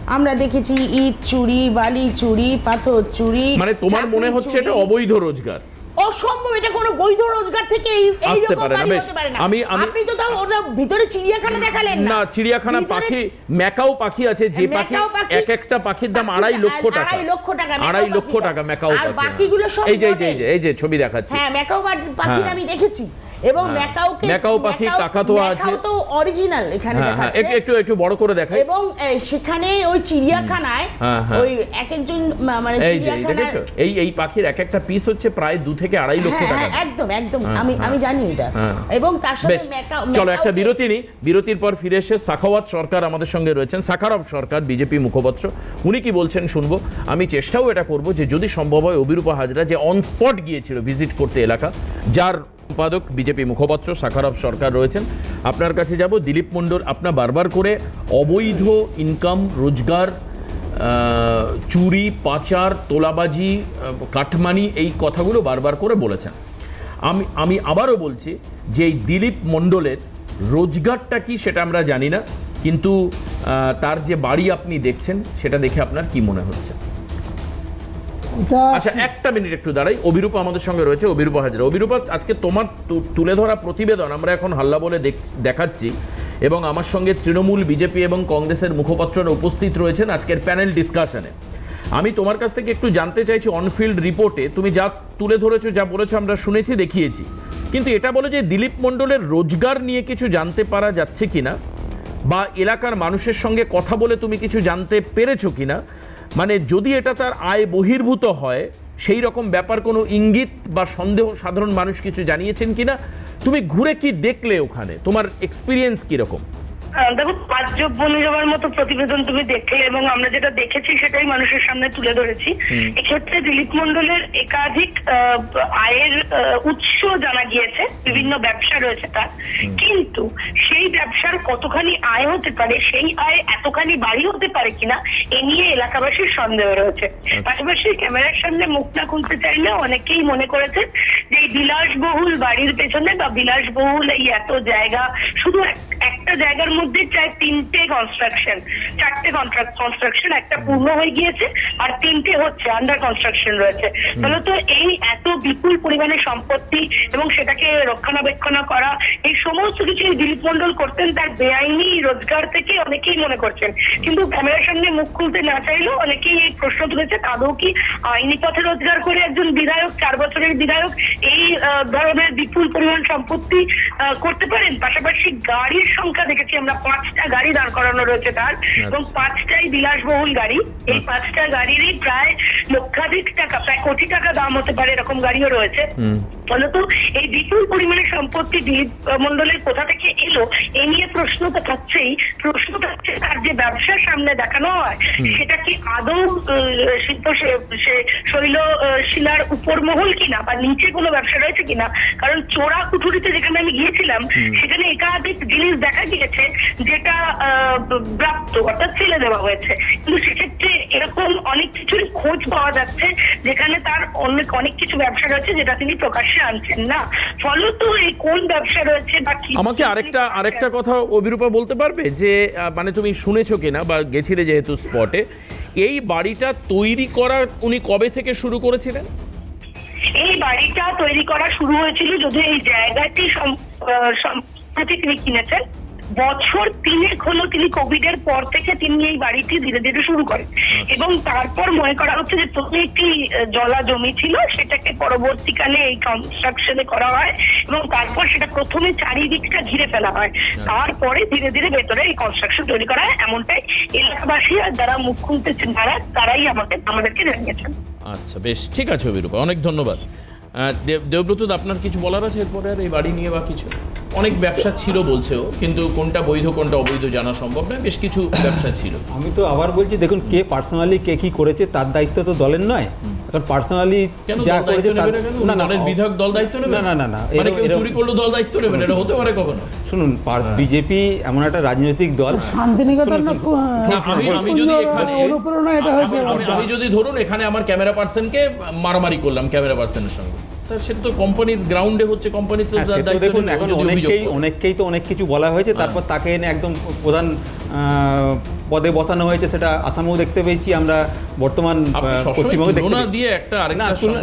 আমরা দেখেছি ইট চুরি, বালি চুরি, পাথর চুরি। মানে তোমার চাকরি মনে হচ্ছে চুরি। এটা অবৈধ রোজগার? অসম্ভব, এটা কোনো বৈধ রোজগার থেকে এই রকম পারে না, বাড়ি বেশ। হতে পারে না। আমি- আপনি তো তাও ওটা ভিতরে চিড়িয়াখানা দেখালেন না। না, চিড়িয়াখানা ভিতরে- পাখি, ম্যাকাও পাখি আছে, যে পাখি ম্যাকাও পাখি- এক একটা পাখির দাম 2.5 লক্ষ টাকা। 2.5 লক্ষ টাকা, ম্যাকাও 2.5 লক্ষ পাখিটা। টাকা ম্যাকাও আর পাখি। বাকিগুলো সব এই যে মডেল। এই যে ছবি দেখাচ্ছি। হ্যাঁ, ম্যাকাও পাখির হ্যাঁ। আমি দেখেছি, এবং ম্যাকাও পাখি, কাকাতুয়া আছে। ম্যাকাও তো অরিজিনাল এখানে হ্যাঁ হ্যাঁ, দেখাচ্ছে। একটু বড় করে দেখাই। এবং সেখানে ওই চিড়িয়াখানায় হ্যাঁ, হ্যাঁ। ওই এক একজন মানে এই যে চিড়িয়াখানার দেখেছো, এই পাখির এক একটা পিস হচ্ছে প্রায় 2 থেকে 2.5 লক্ষ হ্যাঁ, টাকা। হ্যাঁ, একদম একদম, হ্যাঁ, আমি জানি এটা। হ্যাঁ। এবং তার সাথে বেশ, চলো একটা বিরতি নিই। বিরতির পর ফিরে এসে সাখাওয়াত সরকার আমাদের সঙ্গে রয়েছেন, সাখারব সরকার বিজেপি মুখপাত্র, উনি কি বলছেন শুনবো। আমি চেষ্টাও এটা করব যে যদি সম্ভব হয় অভিরূপা হাজরা যে অন স্পট গিয়েছিল ভিজিট করতে এলাকা, যার সম্পাদক বিজেপি মুখপাত্র শাখারব সরকার রয়েছেন, আপনার কাছে যাব। দিলীপ মণ্ডল, আপনার বারবার করে অবৈধ ইনকাম, রোজগার, চুরি, পাচার, তোলাবাজি, কাটমানি, এই কথাগুলো বারবার করে বলেছেন। আমি আবারও বলছি যে এই দিলীপ মণ্ডলের রোজগারটা কি সেটা আমরা জানি না, কিন্তু তার যে বাড়ি আপনি দেখছেন সেটা দেখে আপনার কি মনে হচ্ছে? আচ্ছা, একটা মিনিট একটু দাঁড়াই। অভিরূপা আমাদের সঙ্গে রয়েছে, অভিরূপা হাজরা। অভিরূপা, আজকে তোমার তুলে ধরা প্রতিবেদন আমরা এখন হাল্লা বলে দেখাচ্ছি, এবং আমার সঙ্গে তৃণমূল, বিজেপি এবং কংগ্রেসের মুখপাত্ররা উপস্থিত রয়েছেন আজকের প্যানেল ডিসকাশনে। আমি তোমার কাছ থেকে একটু জানতে চাইছি, অনফিল্ড রিপোর্টে তুমি যা তুলে ধরেছো, যা বলেছো আমরা শুনেছি, দেখিয়েছি, কিন্তু এটা বলো যে দিলীপ মণ্ডলের রোজগার নিয়ে কিছু জানতে পারা যাচ্ছে কিনা, বা এলাকার মানুষের সঙ্গে কথা বলে তুমি কিছু জানতে পেরেছো কিনা, মানে যদি এটা তার আয় বহির্ভূত হয় সেই রকম ব্যাপার কোনো ইঙ্গিত বা সন্দেহ সাধারণ মানুষ কিছু জানিয়েছেন কিনা, তুমি ঘুরে কি দেখলে, ওখানে তোমার এক্সপিরিয়েন্স কিরকম? দেখো, পাঁচযোগ বনে যাওয়ার মতো প্রতিবেদন তুমি দেখলে, এবং আমরা যেটা দেখেছি সেটাই মানুষের সামনে তুলে ধরেছি। এক্ষেত্রে দিলীপ মণ্ডলের একাধিক আয়ের উৎস জানা গিয়েছে, বিভিন্ন ব্যবসা রয়েছে তার, কিন্তু সেই ব্যবসার কতখানি আয় হতে পারে, সেই আয় এতখানি বাড়ি হতে পারে কিনা, এ নিয়ে এলাকাবাসীর সন্দেহ রয়েছে। পাশাপাশি ক্যামেরার সামনে মুখ না খুলতে চাইলে অনেকেই মনে করেছে যে এই বিলাসবহুল বাড়ির পেছনে বা বিলাসবহুল এই এত জায়গা, শুধু একটা জায়গার মধ্যে চারটে কনস্ট্রাকশন, একটা পূর্ণ হয়ে গিয়েছে আর 3টে হচ্ছে, আন্ডার কনস্ট্রাকশন রয়েছে। তাহলে তো এই এত বিপুল পরিমাণে সম্পত্তি এবং সেটাকে রক্ষণাবেক্ষণ করা, এই সমস্ত কিছু দিলীপ মণ্ডল করতেন তার বেআইনি রোজগার থেকে, অনেকেই মনে করছেন। কিন্তু ক্যামেরার সামনে মুখ খুলতে না চাইলেও অনেকেই এই প্রশ্ন তুলেছে, আদৌ কি আইনি পথে রোজগার করে একজন বিধায়ক, 4 বছরের বিধায়ক, এই ধরনের বিপুল পরিমাণ সম্পত্তি করতে পারেন? পাশাপাশি গাড়ির সংখ্যা দেখেছি আমরা, 5টা গাড়ি দাঁড় করানো রয়েছে তার, এবং 5টাই বিলাসবহুল গাড়ি। এই 5টা গাড়িরই প্রায় লক্ষাধিক টাকা, প্রায় কোটি টাকা দাম হতে পারে এরকম গাড়িও রয়েছে। ফলত এই বিপুল পরিমাণে সম্পত্তি দিলীপ মণ্ডলের কোথা থেকে এলো, এ নিয়ে প্রশ্ন তো থাকছেই। প্রশ্ন থাকছে তার যে ব্যবসার সামনে দেখানো হয় সেটা কি আদৌ শৈল শিলার উপর মহল কিনা, বা নিচে কোনো ব্যবসা রয়েছে কিনা। কারণ চোরা কুঠুরিতে যেখানে আমি গিয়েছিলাম সেখানে একাধিক জিনিস দেখা গিয়েছে যেটা প্রাপ্ত, অর্থাৎ ফেলে দেওয়া হয়েছে। কিন্তু সেক্ষেত্রে এরকম অনেক কিছুর খোঁজ পাওয়া যাচ্ছে যেখানে তার অনেক কিছু ব্যবসা রয়েছে যেটা তিনি প্রকাশ্যে আনছেন না। ফলত এই কোন ব্যবসা রয়েছে বা কি, আমাকে আরেকটা কথা অভিরূপা বলতে পারবে যে, মানে তুমি শুনেছো কিনা বা গেছিলে যেহেতু স্পটে, এই বাড়িটা তৈরি করার উনি কবে থেকে শুরু করেছিলেন? এই বাড়িটা তৈরি করা শুরু হয়েছিল, যদিও এই জায়গাটি সম্প্রতি তিনি কিনেছেন, বছর 3 হলো তিনি কোভিডের পর থেকে তিনি এই বাড়িটি ধীরে ধীরে শুরু করেন। এবং তারপর মনে করা হচ্ছে যে প্রথমে একটি জলা জমি ছিল, সেটাকে পরবর্তীকালে এই কনস্ট্রাকশনে করা হয়, এবং তারপর সেটা প্রথমে চারিদিকটা ঘিরে ফেলা হয়, তারপরে ধীরে ধীরে ভেতরে এই কনস্ট্রাকশন তৈরি করা হয়। এমনটাই এলাকাবাসী আর যারা মুখ খুলতেছেন তারাই আমাদেরকে জানিয়েছেন। আচ্ছা, বেশ, ঠিক আছে অভিরূপা, অনেক ধন্যবাদ। দেবব্রত, আপনার কিছু বলার আছে এরপরে আর এই বাড়ি নিয়ে বা কিছু? অনেক ব্যবসা ছিল বলছেও, কিন্তু কোনটা বৈধ কোনটা অবৈধ জানা সম্ভব নয়, বেশ কিছু ব্যবসা ছিল। আমি তো আবার বলছি, দেখুন, কে পার্সোনালি কে কি করেছে তার দায়িত্ব তো দলের নয়। এখন পার্সোনালি যা করেছে বিধায়ক দল দায়িত্ব নেবে না, মানে কেউ চুরি করলো দল দায়িত্ব নেবে, এটা হতে পারে কখনো? শুনুন, বিজেপি এমন একটা রাজনৈতিক দল, শান্তিনিকেতন আমি যদি ধরুন এখানে আমার ক্যামেরা পার্সনকে মারামারি করলাম ক্যামেরা পার্সনের সঙ্গে, সেটা তো কোম্পানির গ্রাউন্ডে হচ্ছে, কোম্পানি তো দেখুন এখন অনেককেই তো অনেক কিছু বলা হয়েছে, তারপর তাকে এনে একদম প্রধান পদে বসানো হয়েছে, সেটা আসামেও দেখতে পেয়েছি আমরা, বর্তমান পশ্চিমবঙ্গে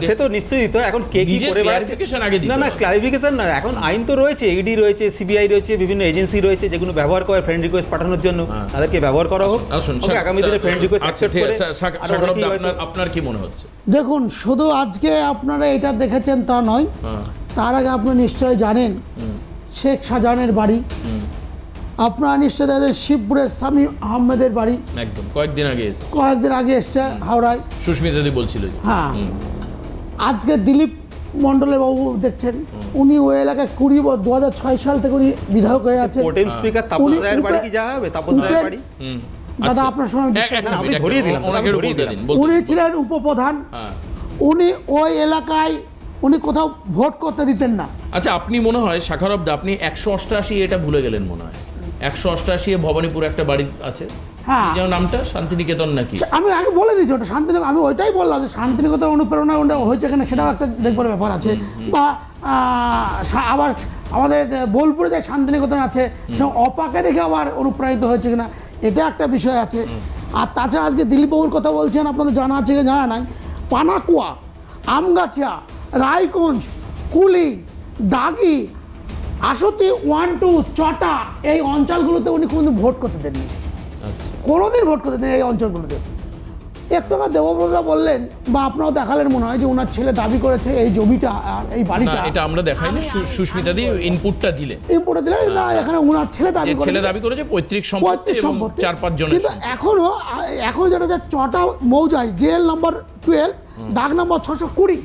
সে তো নিশ্চয়ই। তো এখন কে কি করে, না ক্লারিফিকেশন না, এখন আইন তো রয়েছে, ইডি রয়েছে, সিবিআই রয়েছে, বিভিন্ন এজেন্সি রয়েছে যেগুলো ব্যবহার করে ফ্রেন্ড রিকোয়েস্ট পাঠানোর জন্য, তাদেরকে ব্যবহার করা হোক। আগামী দিনে ফ্রেন্ড রিকোয়েস্ট অ্যাকসেপ্ট করে। আপনার কি মনে হচ্ছে? দেখুন, শুধু আজকে আপনারা এটা দেখেছেন তা নয়, তার আগে আপনারা নিশ্চয়ই জানেন শেখ শাহজাহানের বাড়ি, আপনারা নিশ্চয়ই জানেন শিবপুরের শামীম আহমেদের বাড়ি, একদম কয়েকদিন আগে এসছে হাওড়ায়, সুস্মিতা দি বলছিল। হ্যাঁ, আজকে দিলীপ মণ্ডলের বাবু দেখছেন, উনি ওই এলাকায় 2006 সাল থেকে উনি বিধায়ক হয়ে আছেন। স্পিকার তাপস রায়ের বাড়ি কি যা হবে? তাপস রায়ের বাড়ি, দাদা আপনার সময় আমি ধরিয়ে দিলাম, উনি ছিলেন উপপ্রধান। উনি ওই এলাকায় উনি কোথাও ভোট করতে দিতেন না। আচ্ছা, আপনি মনে হয় শাখারব দা আপনি 188 এটা ভুলে গেলেন মনে হয়। 188 ভবানীপুর একটা বাড়ি আছে, হ্যাঁ, যেমন নামটা শান্তিনিকেতন নাকি? আমি আগে বলে দিচ্ছি ওটা শান্তিনিকেতন, আমি ওইটাই বললাম যে শান্তিনিকেতন অনুপ্রেরণা ওটা হয়েছে এখানে, সেটাও একটা দেখবার ব্যাপার আছে। বা আবার আমাদের বোলপুরে যে শান্তিনিকেতন আছে সে অপাকে দেখে আবার অনুপ্রাণিত হয়েছে কিনা, এটা একটা বিষয় আছে। আর তাছাড়া আজকে দিলীপবাবুর কথা বলছেন, আপনাদের জানা আছে কি জানা নাই, পানাকুয়া, আমগাছিয়া, রায়গঞ্জ, কুলি, দাগি, আশুতি 1, 2, চটা, এই অঞ্চলগুলোতে উনি কোনোদিন ভোট করতে দেননি, আচ্ছা, কোনোদিন ভোট করতে দেননি এই অঞ্চলগুলোতে। একটু আগে দেবব্রতদা বললেন বা আপনারাও দেখালেন মনে হয় যে ওনার ছেলে দাবি করেছে এই জমিটা আর এই না বাড়িটা, এটা আমরা দেখাইনি, সুস্মিতা দি ইনপুটটা দিলেন। ইম্পোর্টে দিলেন না, এখানে ওনার ছেলে দাবি যে ছেলে করেছে দাবি করেছে পৈতৃক সম্পত্তি এবং 4-5 জনের কিন্তু সম্পত্তি। এখন যেটা যে চটা মৌজায় জেল নাম্বার 12 দাগ নাম্বার 620,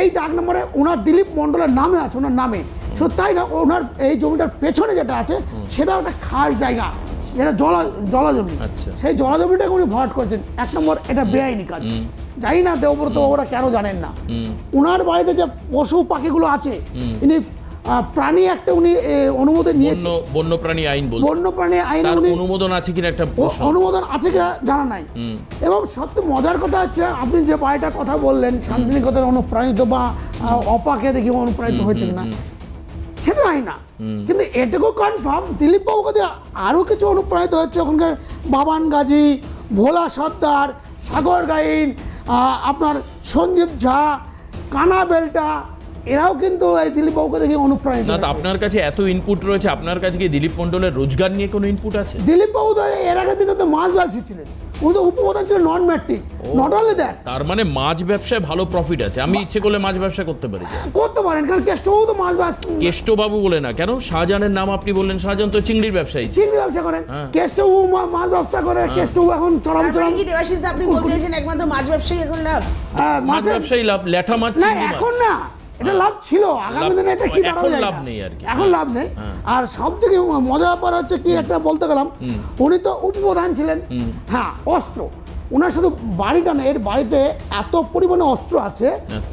এই দাগ নম্বরে ওনার দিলীপ মণ্ডলের নামে আছে, ওনার নামে। শুধু তাই না, ওনার এই জমিটার পেছনে যেটা আছে সেটা একটা খাস জায়গা, সেটা জলাজমি। আচ্ছা। সেই জলাজমিটাকে উনি ভরাট করেছেন। 1 নম্বর এটা বেআইনি কাজ। জানি না দেবব্রত ওরা কেন জানেন না। ওনার বাড়িতে যে পশু পাখিগুলো আছে, ইনি প্রাণী একটা উনি অনুমোদন নিয়েছেন, বন্যপ্রাণী আইন বলছে, বন্যপ্রাণী আইন তার উনি অনুমোদন আছে কিনা একটা প্রশ্ন। অনুমোদন আছে কিনা জানা নাই। এবং সত্যি মজার কথা হচ্ছে আপনি যে বাড়িটার কথা বললেন শান্তিনিকেতন অনুপ্রাণিত বা অপাকে দেখি অনুপ্রাণিত হয়েছে কিনা সেটা জানি না, কিন্তু এটুকু কনফার্ম দিলীপ বাবু কাছে আরও কিছু অনুপ্রাণিত হচ্ছে ওখানকার বাবান গাজী, ভোলা সর্দার, সাগর গাইন, আপনার সঞ্জীব ঝা, কানা বেলটা, এরাও কিন্তু এই দিলীপ বাবুকে দেখে অনুপ্রাণিত। না, তো আপনার কাছে এত ইনপুট রয়েছে, আপনার কাছে কি দিলীপ মণ্ডলের রোজগার নিয়ে কোনো ইনপুট আছে? দিলীপ বাবু তো এর আগের দিনে তো মাছ ব্যবসায়ী ছিলেন, উনি তো উপপ্রধান ছিলেন নন ম্যাট্রিক। নট অনলি দ্যাট, তার মানে মাছ ব্যবসায় ভালো প্রফিট আছে, আমি ইচ্ছে করলে মাছ ব্যবসা করতে পারি। করতে পারেন, কারণ কেষ্টবাবু তো মাছ কেষ্টবাবু বলে না কেন, শাহজাহানের নাম আপনি বললেন, শাহজাহান তো চিংড়ির ব্যবসায়ী। চিংড়ি ব্যবসা করেন, হ্যাঁ। কেষ্টবাবু মাছ ব্যবসা করে, কেষ্টবাবু এখন চরম তারপরে কি দেবাশিস দা আপনি বলতে চাইছেন একমাত্র মাছ ব্যবসায়ী এখন লাভ? মাছ ব্যবসায়ী লাভ, ল্যাঠা মাছ, না চিংড়ি মাছ। এখন না, এটা লাভ ছিল, আগামী দিনে এটা কি এখন লাভ নেই আর কি। এখন লাভ নেই। আর সব থেকে মজার ব্যাপার হচ্ছে কি একটা বলতে গেলাম, উনি তো উপপ্রধান ছিলেন, হ্যাঁ, অস্ত্র ওনার শুধু বাড়িটা না, এর বাড়িতে এত পরিমাণে অস্ত্র আছে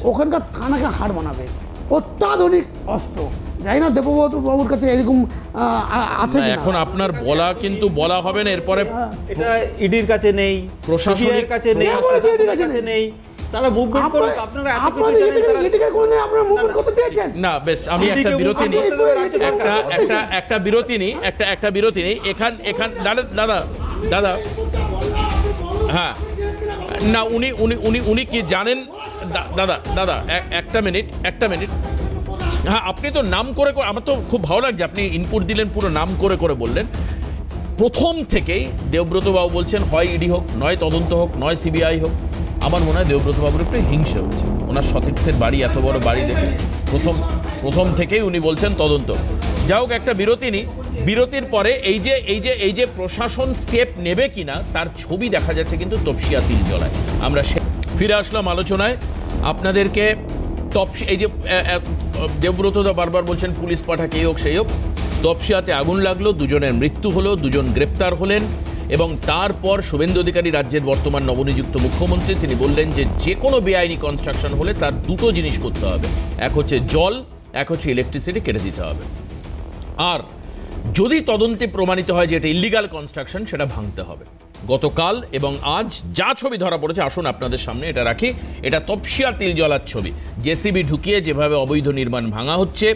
ওখানকার থানাকে হার বানাবে, অত্যাধুনিক অস্ত্র। জানি না দেববাবুর কাছে এরকম আছে না, এখন আপনার বলা কিন্তু বলা হবে না এরপরে। এটা ইডির কাছে নেই, প্রশাসনের কাছে নেই, প্রশাসনের কাছে নেই, তারা মুভমেন্ট করুক। আপনারা এত কিছু জানেন, তারা এদিকে কোনদিন আপনারা মুভমেন্ট করতে দিয়েছেন? না, বেশ, আমি একটা বিরতি নিই, একটা বিরতি নিই, একটা বিরতি নিই। এখান দাদা হ্যাঁ, না উনি কি জানেন দাদা একটা মিনিট। হ্যাঁ, আপনি তো নাম করে, আমার তো খুব ভালো লাগছে আপনি ইনপুট দিলেন, পুরো নাম করে বললেন। প্রথম থেকেই দেবব্রত বাবু বলছেন হয় ইডি হোক, নয় তদন্ত হোক, নয় সিবিআই হোক। আমার মনে হয় দেবব্রত বাবুর একটু হিংসে হচ্ছে, ওনার সতীর্থের বাড়ি, এত বড় বাড়ি দেখে প্রথম থেকেই উনি বলছেন তদন্ত। যা হোক, একটা বিরতি নিই, বিরতির পরে এই যে প্রশাসন স্টেপ নেবে কিনা তার ছবি দেখা যাচ্ছে কিন্তু তপসিয়া তিলজলায়। আমরা ফিরে আসলাম আলোচনায়। আপনাদেরকে এই যে দেবব্রতদা বারবার বলছেন পুলিশ পাঠাক, এই হোক সেই হোক, তপসিয়াতে আগুন লাগলো, 2 জনের মৃত্যু হলো, 2 জন গ্রেপ্তার হলেন। এবং তারপর শুভেন্দু অধিকারী, রাজ্যের বর্তমান নবনিযুক্ত মুখ্যমন্ত্রী, তিনি বললেন যে কোনো বেআইনি কনস্ট্রাকশন হলে তার 2টো জিনিস করতে হবে, এক হচ্ছে জল, এক হচ্ছে ইলেকট্রিসিটি কেটে দিতে হবে। আর যদি তদন্তে প্রমাণিত হয় যে এটা ইল্লিগাল কনস্ট্রাকশন, সেটা ভাঙতে হবে। গতকাল এবং আজ যা ছবি ধরা পড়েছে, আসুন আপনাদের সামনে এটা রাখি। এটা তপসিয়া তিলজলার ছবি, জেসিবি ঢুকিয়ে যেভাবে অবৈধ নির্মাণ ভাঙা হচ্ছে,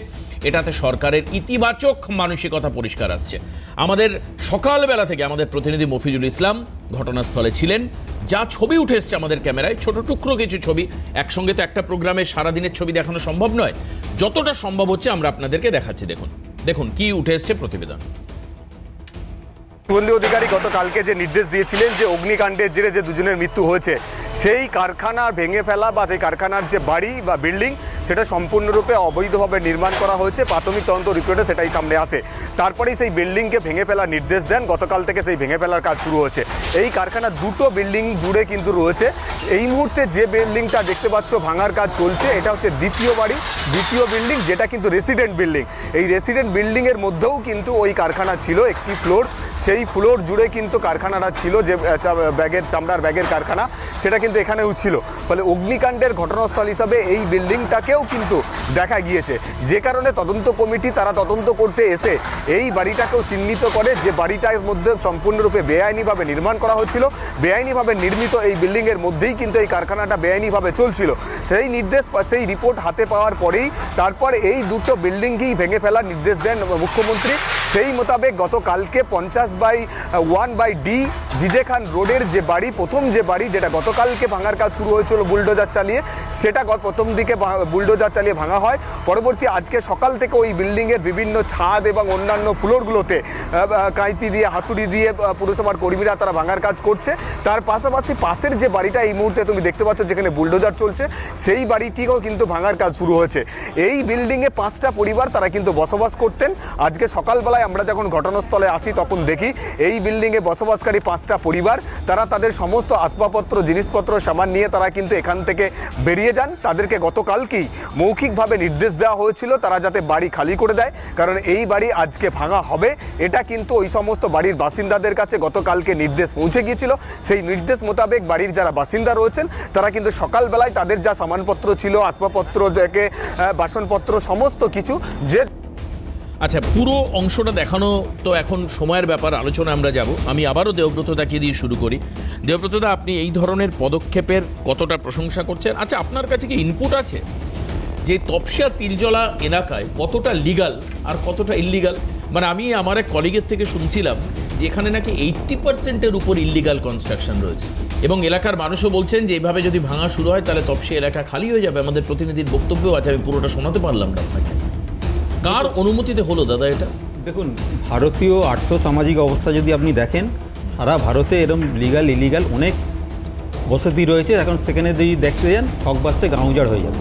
এটাতে সরকারের ইতিবাচক মানসিকতা পরিষ্কার আসছে। আমাদের সকালবেলা থেকে আমাদের প্রতিনিধি মফিজুল ইসলাম ঘটনাস্থলে ছিলেন। যা ছবি উঠে এসছে আমাদের ক্যামেরায়, ছোট টুকরো কিছু ছবি, একসঙ্গে তো একটা প্রোগ্রামে সারাদিনের ছবি দেখানো সম্ভব নয়, যতটা সম্ভব হচ্ছে আমরা আপনাদেরকে দেখাচ্ছি। দেখুন কি উঠে এসছে প্রতিবেদন। শুভেন্দু অধিকারী গতকালকে যে নির্দেশ দিয়েছিলেন যে অগ্নিকাণ্ডের জেরে যে 2 জনের মৃত্যু হয়েছে, সেই কারখানার ভেঙে ফেলা বা সেই কারখানার যে বাড়ি বা বিল্ডিং, সেটা সম্পূর্ণরূপে অবৈধভাবে নির্মাণ করা হয়েছে। প্রাথমিক তদন্ত রিপোর্টে সেটাই সামনে আসে। তারপরেই সেই বিল্ডিংকে ভেঙে ফেলার নির্দেশ দেন। গতকাল থেকে সেই ভেঙে ফেলার কাজ শুরু হয়েছে। এই কারখানার 2টো বিল্ডিং জুড়ে কিন্তু রয়েছে। এই মুহূর্তে যে বিল্ডিংটা দেখতে পাচ্ছ ভাঙার কাজ চলছে, এটা হচ্ছে দ্বিতীয় বিল্ডিং, যেটা কিন্তু রেসিডেন্ট বিল্ডিং। এই রেসিডেন্ট বিল্ডিংয়ের মধ্যেও কিন্তু ওই কারখানা ছিল, একটি ফ্লোর। সেই ফ্লোর জুড়ে কিন্তু কারখানাটা ছিল, যে চামড়ার ব্যাগের কারখানা, সেটা কিন্তু এখানেও ছিল। ফলে অগ্নিকাণ্ডের ঘটনাস্থল হিসাবে এই বিল্ডিংটাকেও কিন্তু দেখা গিয়েছে, যে কারণে তদন্ত কমিটি তারা তদন্ত করতে এসে এই বাড়িটাকেও চিহ্নিত করে যে বাড়িটার মধ্যে সম্পূর্ণরূপে বেআইনিভাবে নির্মাণ করা হচ্ছিল, বেআইনিভাবে নির্মিত এই বিল্ডিংয়ের মধ্যেই কিন্তু এই কারখানাটা বেআইনিভাবে চলছিল। সেই রিপোর্ট হাতে পাওয়ার পরেই তারপর এই দুটো বিল্ডিংকেই ভেঙে ফেলার নির্দেশ দেন মুখ্যমন্ত্রী। সেই মোতাবেক গতকালকে 50/1/D জিজে খান রোডের যে বাড়ি, প্রথম যে বাড়ি যেটা গতকালকে ভাঙার কাজ শুরু হয়েছিল বুলডোজার চালিয়ে, সেটা প্রথম দিকে বুলডোজার চালিয়ে ভাঙা হয়। পরবর্তী আজকে সকাল থেকে ওই বিল্ডিংয়ের বিভিন্ন ছাদ এবং অন্যান্য ফ্লোরগুলোতে কাঁইতি দিয়ে হাতুড়ি দিয়ে পুরসভার কর্মীরা তারা ভাঙার কাজ করছে। তার পাশাপাশি পাশের যে বাড়িটা এই মুহূর্তে তুমি দেখতে পাচ্ছ যেখানে বুলডোজার চলছে, সেই বাড়িটিও কিন্তু ভাঙার কাজ শুরু হয়েছে। এই বিল্ডিংয়ে 5টা পরিবার তারা কিন্তু বসবাস করতেন। আজকে সকালবেলায় আমরা যখন ঘটনাস্থলে আসি তখন দেখি এই বিল্ডিংয়ে বসবাসকারী 5টা পরিবার তারা তাদের সমস্ত আসবাবপত্র জিনিসপত্র সামান নিয়ে তারা কিন্তু এখান থেকে বেরিয়ে যান। তাদেরকে গতকালকেই মৌখিকভাবে নির্দেশ দেওয়া হয়েছিল তারা যাতে বাড়ি খালি করে দেয়, কারণ এই বাড়ি আজকে ভাঙা হবে। এটা কিন্তু ওই সমস্ত বাড়ির বাসিন্দাদের কাছে গতকালকে নির্দেশ পৌঁছে গিয়েছিল। সেই নির্দেশ মোতাবেক বাড়ির যারা বাসিন্দা রয়েছেন তারা কিন্তু সকালবেলায় তাদের যা সামানপত্র ছিল, আসবাবপত্র থেকে বাসনপত্র সমস্ত কিছু যে আচ্ছা, পুরো অংশটা দেখানো তো এখন সময়ের ব্যাপার, আলোচনা আমরা যাব। আমি আবারও দেবব্রতদাকে দিয়ে শুরু করি। দেবব্রতদা, আপনি এই ধরনের পদক্ষেপের কতটা প্রশংসা করছেন? আচ্ছা, আপনার কাছে কি ইনপুট আছে যে তপসিয়া তিলজলা এলাকায় কতটা লিগাল আর কতটা ইললিগাল? মানে আমি আমার এক কলিগের থেকে শুনছিলাম যে এখানে নাকি 80%-এর উপর ইললিগাল কনস্ট্রাকশন রয়েছে, এবং এলাকার মানুষও বলছেন যে এইভাবে যদি ভাঙা শুরু হয় তাহলে তপসিয়া এলাকা খালি হয়ে যাবে। আমাদের প্রতিনিধির বক্তব্যও আছে, আমি পুরোটা শোনাতে পারলাম না আপনাকে। কার অনুমতিতে হলো দাদা এটা? দেখুন, ভারতীয় আর্থ সামাজিক অবস্থা যদি আপনি দেখেন, সারা ভারতে এরকম লিগাল ইলিগাল অনেক বসতি রয়েছে। এখন সেখানে যদি দেখতে যান ঠকবাসে গাঁউজাড় হয়ে যাবে।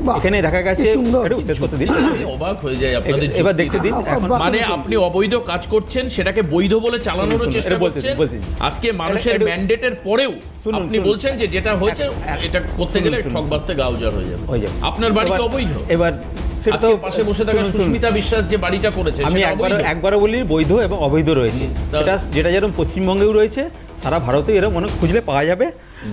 বাহ, এখানে দেখা গেছে কি সুন্দর। একটু শেষ করতে দিন। আমি অবাক হয়ে যাই আপনাদের এবার যুক্তি। দেখতে দিন। এখন মানে আপনি অবৈধ কাজ করছেন, সেটাকে বৈধ বলে চালানোর শুনুন, চেষ্টা এটা বলতে দিন, করছেন। বলতে দিন। আজকে মানুষের এটা- ম্যান্ডেটের পরেও শুনুন, আপনি শুনুন। বলছেন যে যেটা হয়েছে এটা করতে গেলে শুনুন। ঠকবাসতে গাউজার হয়ে যাবে। হয়ে যাবে। আপনার বাড়ি কি এবার- অবৈধ? এবার সেটা তো আজকে পাশে বসে থাকা শুনুন, শুনুন। সুস্মিতা বিশ্বাস যে বাড়িটা করেছে আমি সেটা অবৈধ? একবারও বলি বৈধ এবং অবৈধ রয়েছে। তা- যেটা যেরকম পশ্চিমবঙ্গেও রয়েছে, সারা ভারতে এরকম অনেক খুঁজলে পাওয়া যাবে।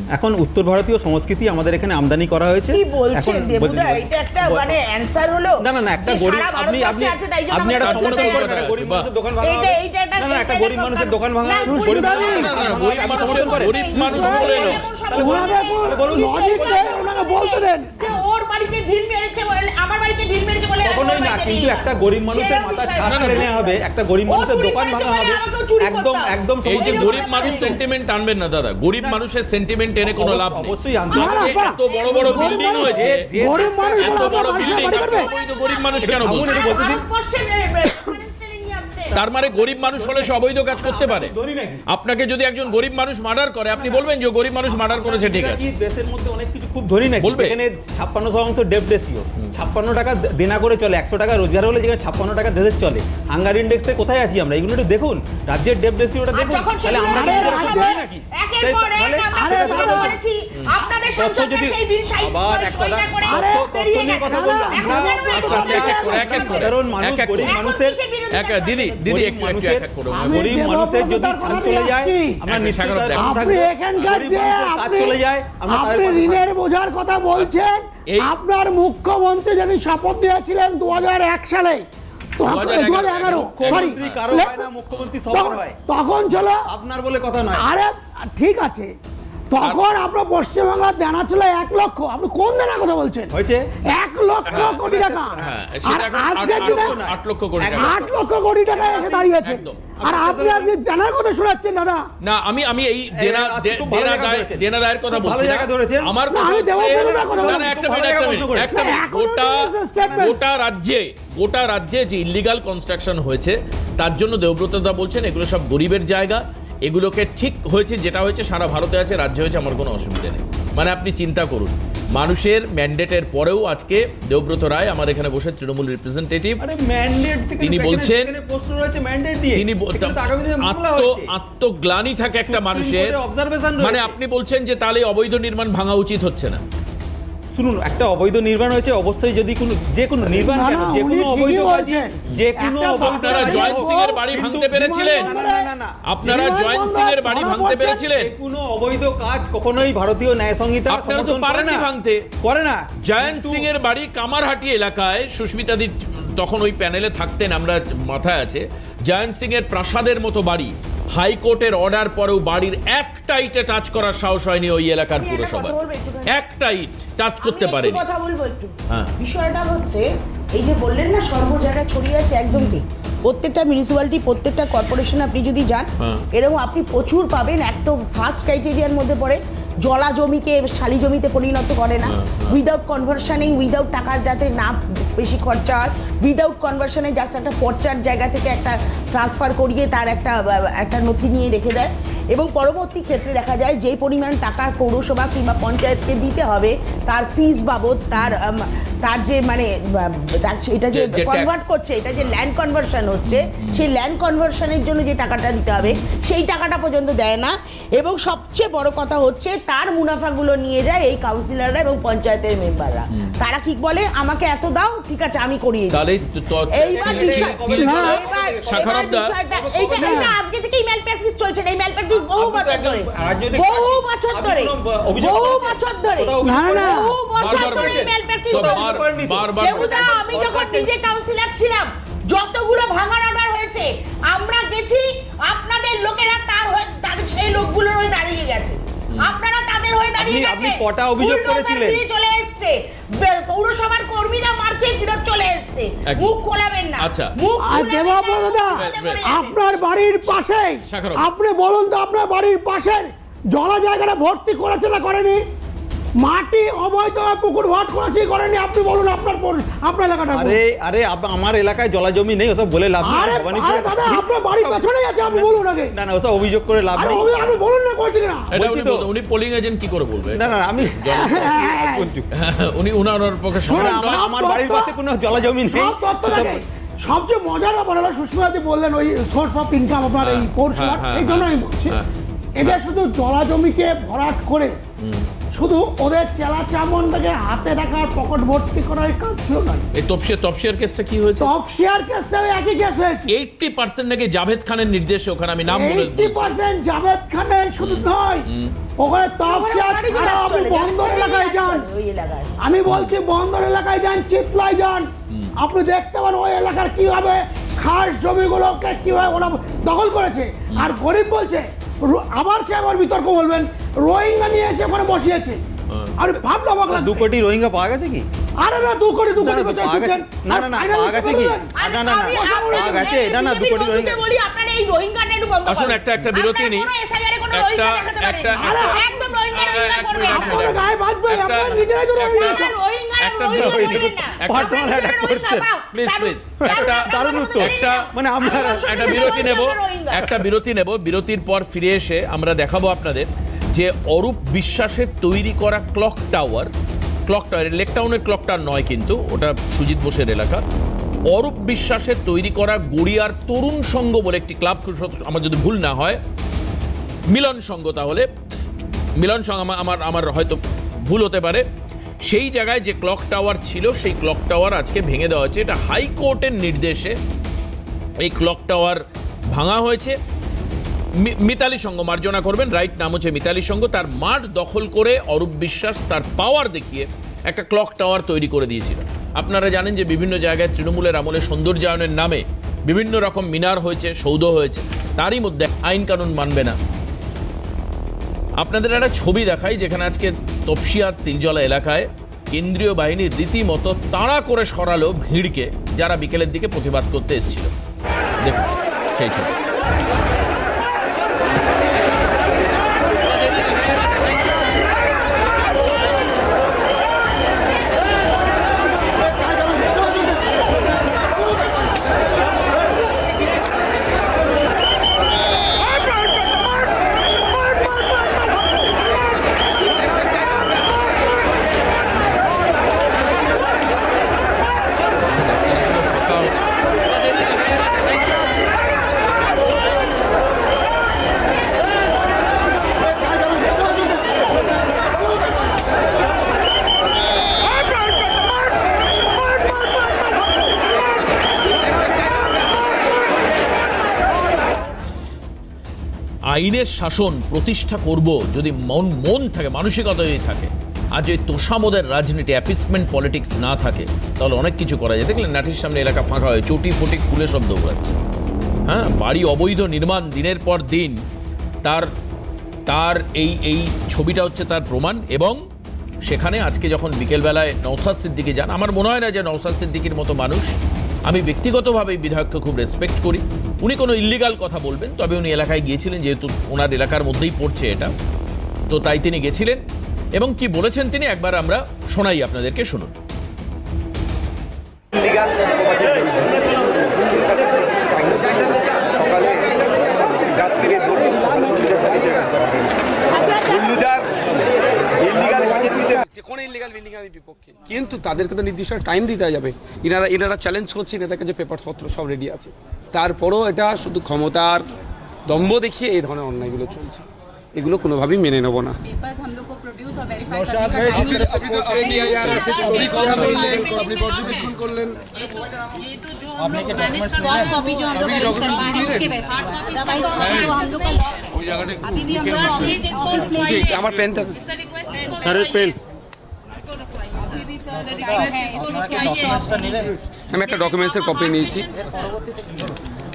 এখন উত্তর ভারতীয় সংস্কৃতি আমাদের এখানে আমদানি করা হয়েছে। কি বলছেন এখন দেবুদা? বলছি- এটা একটা মানে অ্যানসার হলো না না না, একটা যে গরিব সারা আপনি ভারতবর্ষে আছে, তাই জন্য আপনি আমাদের একটা কলকাতায় সমর্থন আছে। করেন, গরিব বাহ। মানুষের দোকান ভাঙা এইটা- হয়। এইটা একটা- না না, একটা এইটা গরিব একটা মানুষের দোকান- দোকান ভাঙা না, হয়, গরিব গরিব মানুষ- মানুষ- না, না, মানুষ- গরিব মানুষ মানুষের সমর্থন করে। গরিব মানুষ বলে নয়। বলুন, লজিক দেন, ওনাকে বলতে দেন। যে ওর বাড়িতে ঢিল মেরেছে বলে, আমার বাড়িতে ঢিল মেরেছে বলে কখনোই ওর না, বাড়িতে কিন্তু ঢিল একটা মারবে। গরিব মানুষের সেরকম মাথা বিষয় ছাদ না। কেড়ে নেওয়া হবে, একটা গরিব ও মানুষের চুরি দোকান করেছে ভাঙা বলে হবে। আমাকেও চুরি একদম করতে হবে। একদম এই যে সমর্থন গরিব করে। মানুষ সেন্টিমেন্ট আনবেন না দাদা, গরিব মানুষের সেন্টিমেন্ট এনে কোনো লাভ নেই। অবশ্যই আনতে হবে। আজকে না, এত বড় বড় বিল্ডিং হয়েছে, গরিব মানুষ এত বলে বড় আপনার বিল্ডিং, বাড়ি আপনি করবে? অবৈধ গরিব মানুষ কেন এটা বলছেন? ভাঙুন, বলতে দিন। ভারতবর্ষের reference টেনে নিয়ে আসছে। তার মানে গরিব মানুষ হলে সে অবৈধ কাজ করতে পারে? ধরি নাকি? আপনাকে যদি একজন গরিব মানুষ মার্ডার করে, আপনি বলবেন যে গরিব মানুষ মার্ডার করেছে, ঠিক আছে? দেশের মধ্যে অনেক কিছু খুব ধরি নাকি? বলবে? এখানে 56% ডেট রেশিও, 56 টাকা দেনা করে চলে, 100 টাকা রোজগার হলে যেখানে 56 টাকা দেশের চলে। হাঙ্গার ইন্ডেক্সে কোথায় আছি আমরা? এগুলো একটু দেখুন, রাজ্যের ডেট রেশিওটা আর দেখুন। যখন তাহলে সেগুলো আমরা আরে নিজেরা রাজ্যে- ধরি নাকি? একের তাই- পর এক তাহলে- আমরা আরে ঘোষণা বাবা, করেছি, আপনাদের তথ্য সংসদে যদি- সেই বিল আবার এক কথা- সইটা করে আরে, বেরিয়ে তথ্য নিয়ে গেছে। কথা বলবো। এখন আমরা- কেন এই আস্তে আস্তে এক এক করে, এক এক করে, কারণ মানুষ এক এক গরিব করে। মানুষের দিদি দিদি গরিব একটু মানুষের- এক এক করে। আমি গরিব দেবব্রত মানুষের যদি দার কাজ কথা চলে নিয়ে যায়, আসছি। আমরা একটা নিশ্চয়ই সাগর তার দেখো। পাশে আপনি থাকবো। এখানকার গরিব যে মানুষের কাজ চলে যায়, আমরা তাদের আপনি পাশে ঋণের বোঝার কথা বলছেন। এই- আপনার মুখ্যমন্ত্রী যদি শপথ নিয়েছিলেন 2001 সালে, 2011 সরি, মুখ্যমন্ত্রী কারো হয় না, মুখ্যমন্ত্রী সবার হয়। তখন ছিল আপনার বলে কথা নয়। আরে ঠিক আছে, তখন আপনার পশ্চিমবাংলার দেনা ছিল 1 লক্ষ। আপনি কোন দেনার কথা বলছেন? হয়েছে 1 লক্ষ কোটি টাকা। হ্যাঁ, আর সেটা এখন আজকের আট দিনে লক্ষ- 8 লক্ষ কোটি টাকা। 8 লক্ষ কোটি টাকা এসে দাঁড়িয়েছে। একদম। আর আপনি আজকে দেনার কথা শোনাচ্ছেন দাদা। না, আমি এই খুব ভালো জায়গা ধরেছেন। দেনা দায়ের কথা খুব ভালো বলছি না। জায়গা ধরেছেন। আমার না, কথা আমি হচ্ছে- দেবব্রতদার কথা না, বলছি। না, একটা খুব মিনিট, ভালো একটা জায়গা মিনিট, প্রশ্ন একটা করেছেন। মিনিট। এখনো দিয়েছে statement। গোটা রাজ্যে যে ইল্লিগাল কনস্ট্রাকশন হয়েছে, তার জন্য দেবব্রতদা বলছেন এগুলো সব গরিবের জায়গা, এগুলোকে ঠিক হয়েছে, যেটা হয়েছে সারা ভারতে আছে, রাজ্যে হয়েছে, আমার কোনো অসুবিধা নেই। মানে আপনি চিন্তা করুন, মানুষের ম্যান্ডেটের পরেও আজকে দেবব্রত রায় আমার এখানে বসে তৃণমূল রিপ্রেজেন্টেটিভ, আরে ম্যান্ডেট থেকে তিনি বলছেন- এখানে প্রশ্ন রয়েছে ম্যান্ডেট নিয়ে। তিনি এখানে তো আগামী দিনে মামলা হচ্ছে। আত্মগ্লানি থাকে একটা সুপ্রিম মানুষের। কোর্টে observation রয়েছে। মানে আপনি বলছেন যে তাহলে অবৈধ নির্মাণ ভাঙা উচিত হচ্ছে না? শুনুন, একটা অবৈধ নির্মাণ হয়েছে, অবশ্যই যদি যে কোনো নির্মাণ না, কেন, না, যে উনি কোনো অবৈধ ঠিকই কাজ, বলছেন। যে কোনো একটা অবৈধ আপনারা কাজ জয়ন্ত হোক, সিং এর বাড়ি কিন্তু ভাঙতে পেরেছিলেন? না। আপনারা জয়ন্ত সিং এর বাড়ি ভাঙতে পেরেছিলেন? যে কোনো অবৈধ কাজ কখনোই ভারতীয় ন্যায় সংহিতা আপনারা তো সমর্থন করে পারেননি না। ভাঙতে। করে না। জয়ন্ত কিন্তু- সিং এর বাড়ি কামারহাটি এলাকায়, সুস্মিতাদির তখন ওই প্যানেলে থাকতেন, আমরা মাথায় আছে। জয়ন্ত সিং এর প্রাসাদের মতো বাড়ি, হাইকোর্টের অর্ডার পরেও বাড়ির একটা ইটে টাচ করার সাহস হয়নি ওই এলাকার আমি একটা পুরসভা। কথা বলবো একটুখানি? একটা ইট টাচ করতে আমি একটু পারেনি। কথা বলবো একটু। হ্যাঁ। বিষয়টা হচ্ছে এই যে বললেন না সর্ব জায়গায় ছড়িয়ে আছে, একদম ঠিক। প্রত্যেকটা মিউনিসিপ্যালিটি, প্রত্যেকটা কর্পোরেশন আপনি যদি যান, হ্যাঁ। এরকম আপনি প্রচুর পাবেন। এক তো ফার্স্ট ক্রাইটেরিয়ার মধ্যে পড়ে জলা জমিকে শালি জমিতে পরিণত করে না, উইদাউট কনভার্সনে, উইদাউট টাকা যাতে না বেশি খরচা হয়, উইদাউট কনভার্সনে জাস্ট একটা পর্চার জায়গা থেকে একটা ট্রান্সফার করিয়ে তার একটা নথি নিয়ে রেখে দেয়। এবং পরবর্তী ক্ষেত্রে দেখা যায় যে পরিমাণ টাকা পৌরসভা কিংবা পঞ্চায়েতকে দিতে হবে তার ফিস বাবদ, তার যে মানে এটা যে যে কনভার্ট করছে, এটা যে ল্যান্ড কনভার্সন হচ্ছে, সেই ল্যান্ড কনভার্সনের জন্য যে টাকাটা দিতে হবে সেই টাকাটা পর্যন্ত দেয় না। এবং সবচেয়ে বড় কথা হচ্ছে তার মুনাফাগুলো নিয়ে যায় এই কাউন্সিলররা এবং পঞ্চায়েতের মেম্বাররা। তারা কি বলে, আমাকে এত দাও, ঠিক আছে আমি করিয়ে তাহলে দিচ্ছি। তো- এইবার কি- বিষয় কি- এবার বিষয়টা এইটা আজকে থেকে মেল প্র্যাকটিস চলছে না, এই মেল প্র্যাকটিস বহু বছর ধরে, বহু বছর ধরে, বহু বছর ধরে, বহু বছর ধরে এই মেল প্র্যাকটিস চলছে। বারবার দেবুদা, আমি যখন নিজে কাউন্সিলর ছিলাম, যতগুলো ভাঙার অর্ডার হয়েছে আমরা গেছি, আপনাদের লোকেরা তাদের সেই লোকগুলোর হয়ে দাঁড়িয়ে গেছে, আপনারা তাদের হয়ে দাঁড়িয়ে গেছে। আপনি কটা অভিযোগ করেছিলেন? চলে এসেছে পৌরসভার কর্মীরা, মার্কে ফেরত চলে এসেছে। একদম। মুখ খোলাবেন না, আচ্ছা। মুখ আর খোলাবেন দেবাবু না, দাদা, মুখ খুলে বলে আপনার বাড়ির পাশে, শাখারও। আপনি বলুন তো আপনার বাড়ির পাশের জলা জায়গাটা ভর্তি করেছে না করেনি? মাটি অবৈধ পুকুর ভরাট করেছে করেনি? আপনি বলুন আপনার এলাকাটা বলুন। আরে আমার এলাকায় জলা জমি নেই, ওসব বলে লাভ নেই। আরে ভবানীপুরে- আরে দাদা, আপনার বাড়ির পেছনেই আছে, আপনি বলুন আগে। না, ওসব অভিযোগ করে লাভ আরে নেই। আপনি বলুন না করছি না। এটা বলছি উনি তো। বলতে- উনি পোলিং এজেন্ট কি করে বলবে? না, আমি উনি উনার পক্ষে সম্ভব শোনো, নয়। আমার বাড়ির পাশে কোনো জলা জমি নেই। সব তথ্য থাকে। সবচেয়ে মজার ব্যাপার হলো সুস্মিতাদি বললেন ওই সোর্স অফ ইনকাম আপনার এই পৌরসভা, হ্যাঁ, সেই জন্য আমি বলছি হ্যাঁ। এদের শুধু জলা জমিকে ভরাট করে শুধু ওদের চেলা চামনটাকে হাতে রাখার পকেট ভর্তি করার কাজ ছিল না। এই তপসিয়ার কেসটা কি হয়েছে? টপ শেয়ার কেসটাও একই কেস হয়েছে। 80% নাকি জাভেদ খানের নির্দেশে, ওখানে আমি নাম বলে বলছি। 80% জাভেদ খানের শুধু নয়, ওখানে টপ শেয়ার গাড়ি ছাড়াও ঘোড়া আপনি চলে, বন্দর গাড়ি এলাকায় ঘোড়া যান, চলে ওই এলাকায়। আমি বলছি বন্দর এলাকায় যান, চিতলায় যান, আপনি দেখতে পান ওই এলাকার কিভাবে খাস জমিগুলোকে কিভাবে ওরা দখল করেছে। আর গরিব বলছে আবার সে আবার বিতর্ক বলবেন রোহিঙ্গা নিয়ে এসে ওখানে বসিয়েছে। আর ভাবলো অবাক লাগবে। 2 কোটি রোহিঙ্গা পাওয়া গেছে কি? আরে না 2 কোটি না, বছর পাওয়া গেছে। না, পাওয়া গেছে কি? আরে না, আমি পাওয়া গেছে। না, 2 কোটি রোহিঙ্গা। বলি আপনারা এই রোহিঙ্গাটা একটু বন্ধ আসুন করুন। একটা বিরতি নিই। আপনারা কোনো SIR এ কোনো রোহিঙ্গা দেখাতে পারেন না। একদম রোহিঙ্গা করবেন না। আপনারা গায়ে বাঁধবে, আপনারা নিজেরাই তো রোহিঙ্গা। একটা বিরতি নেব। বিরতির পর ফিরে এসে আমরা দেখাবো আপনাদের যে অরূপ বিশ্বাসের তৈরি করা ক্লক টাওয়ার, লেক টাউনের ক্লক টাওয়ার নয় কিন্তু, ওটা সুজিত বোসের এলাকা। অরূপ বিশ্বাসের তৈরি করা গড়িয়ার তরুণ সংঘ বলে একটি ক্লাব, আমার যদি ভুল না হয় মিলন সংঘ, তাহলে মিলন সংঘ, আমার হয়তো ভুল হতে পারে। সেই জায়গায় যে ক্লক টাওয়ার ছিল সেই ক্লক টাওয়ার আজকে ভেঙে দেওয়া হয়েছে। এটা হাইকোর্টের নির্দেশে এই ক্লক টাওয়ার ভাঙা হয়েছে। মিতালি সংঘ, মার্জনা করবেন, রাইট নাম হচ্ছে মিতালি সংঘ, তার মাঠ দখল করে অরূপ বিশ্বাস তার পাওয়ার দেখিয়ে একটা ক্লক টাওয়ার তৈরি করে দিয়েছিল। আপনারা জানেন যে বিভিন্ন জায়গায় তৃণমূলের আমলে সৌন্দর্যায়নের নামে বিভিন্ন রকম মিনার হয়েছে, সৌধ হয়েছে, তারই মধ্যে আইন কানুন মানবে না। আপনাদের একটা ছবি দেখাই, যেখানে আজকে তপসিয়ার তিলজলা এলাকায় কেন্দ্রীয় বাহিনী রীতিমতো তাড়া করে সরালো ভিড়কে, যারা বিকেলের দিকে প্রতিবাদ করতে এসেছিল। দেখুন সেই ছবি। আইনের শাসন প্রতিষ্ঠা করব যদি মন থাকে, মানসিকতা যদি থাকে, আর যদি তোষামোদের রাজনীতি, অ্যাপিসমেন্ট পলিটিক্স না থাকে, তাহলে অনেক কিছু করা যায়। দেখলেন নাটির সামনে এলাকা ফাঁকা হয়, চটি ফটি খুলে সব দৌড়াচ্ছে। হ্যাঁ, বাড়ি অবৈধ নির্মাণ দিনের পর দিন, তার এই ছবিটা হচ্ছে তার প্রমাণ। এবং সেখানে আজকে যখন বিকেলবেলায় নওশাদ সিদ্দিকী যান, আমার মনে হয় না যে নওশাদ সিদ্দিকীর মতো মানুষ, আমি ব্যক্তিগতভাবে বিধায়ককে খুব রেসপেক্ট করি, উনি কোনো ইল্লিগাল কথা বলবেন, তবে উনি এলাকায় গিয়েছিলেন, যেহেতু ওনার এলাকার মধ্যেই পড়ছে এটা, তো তাই তিনি গেছিলেন। এবং কি বলেছেন তিনি একবার আমরা শোনাই আপনাদেরকে, শুনুন। কোনো ইলিগাল বিল্ডিং আমি বিপক্ষে, কিন্তু তাদেরকে তো নির্দিষ্ট টাইম দিতে যাবে। ইনারা চ্যালেঞ্জ করছেন, এদের যে পেপারপত্র সব রেডি আছে, তারপরও এটা শুধু ক্ষমতার দম্ভ দেখিয়ে এই ধরনের অন্যায়গুলো চলছে, এগুলো কোনোভাবেই মেনে নেব না। আমার পেনটা স্যারের পেন, আমি একটা ডকুমেন্টসের কপি নিয়েছি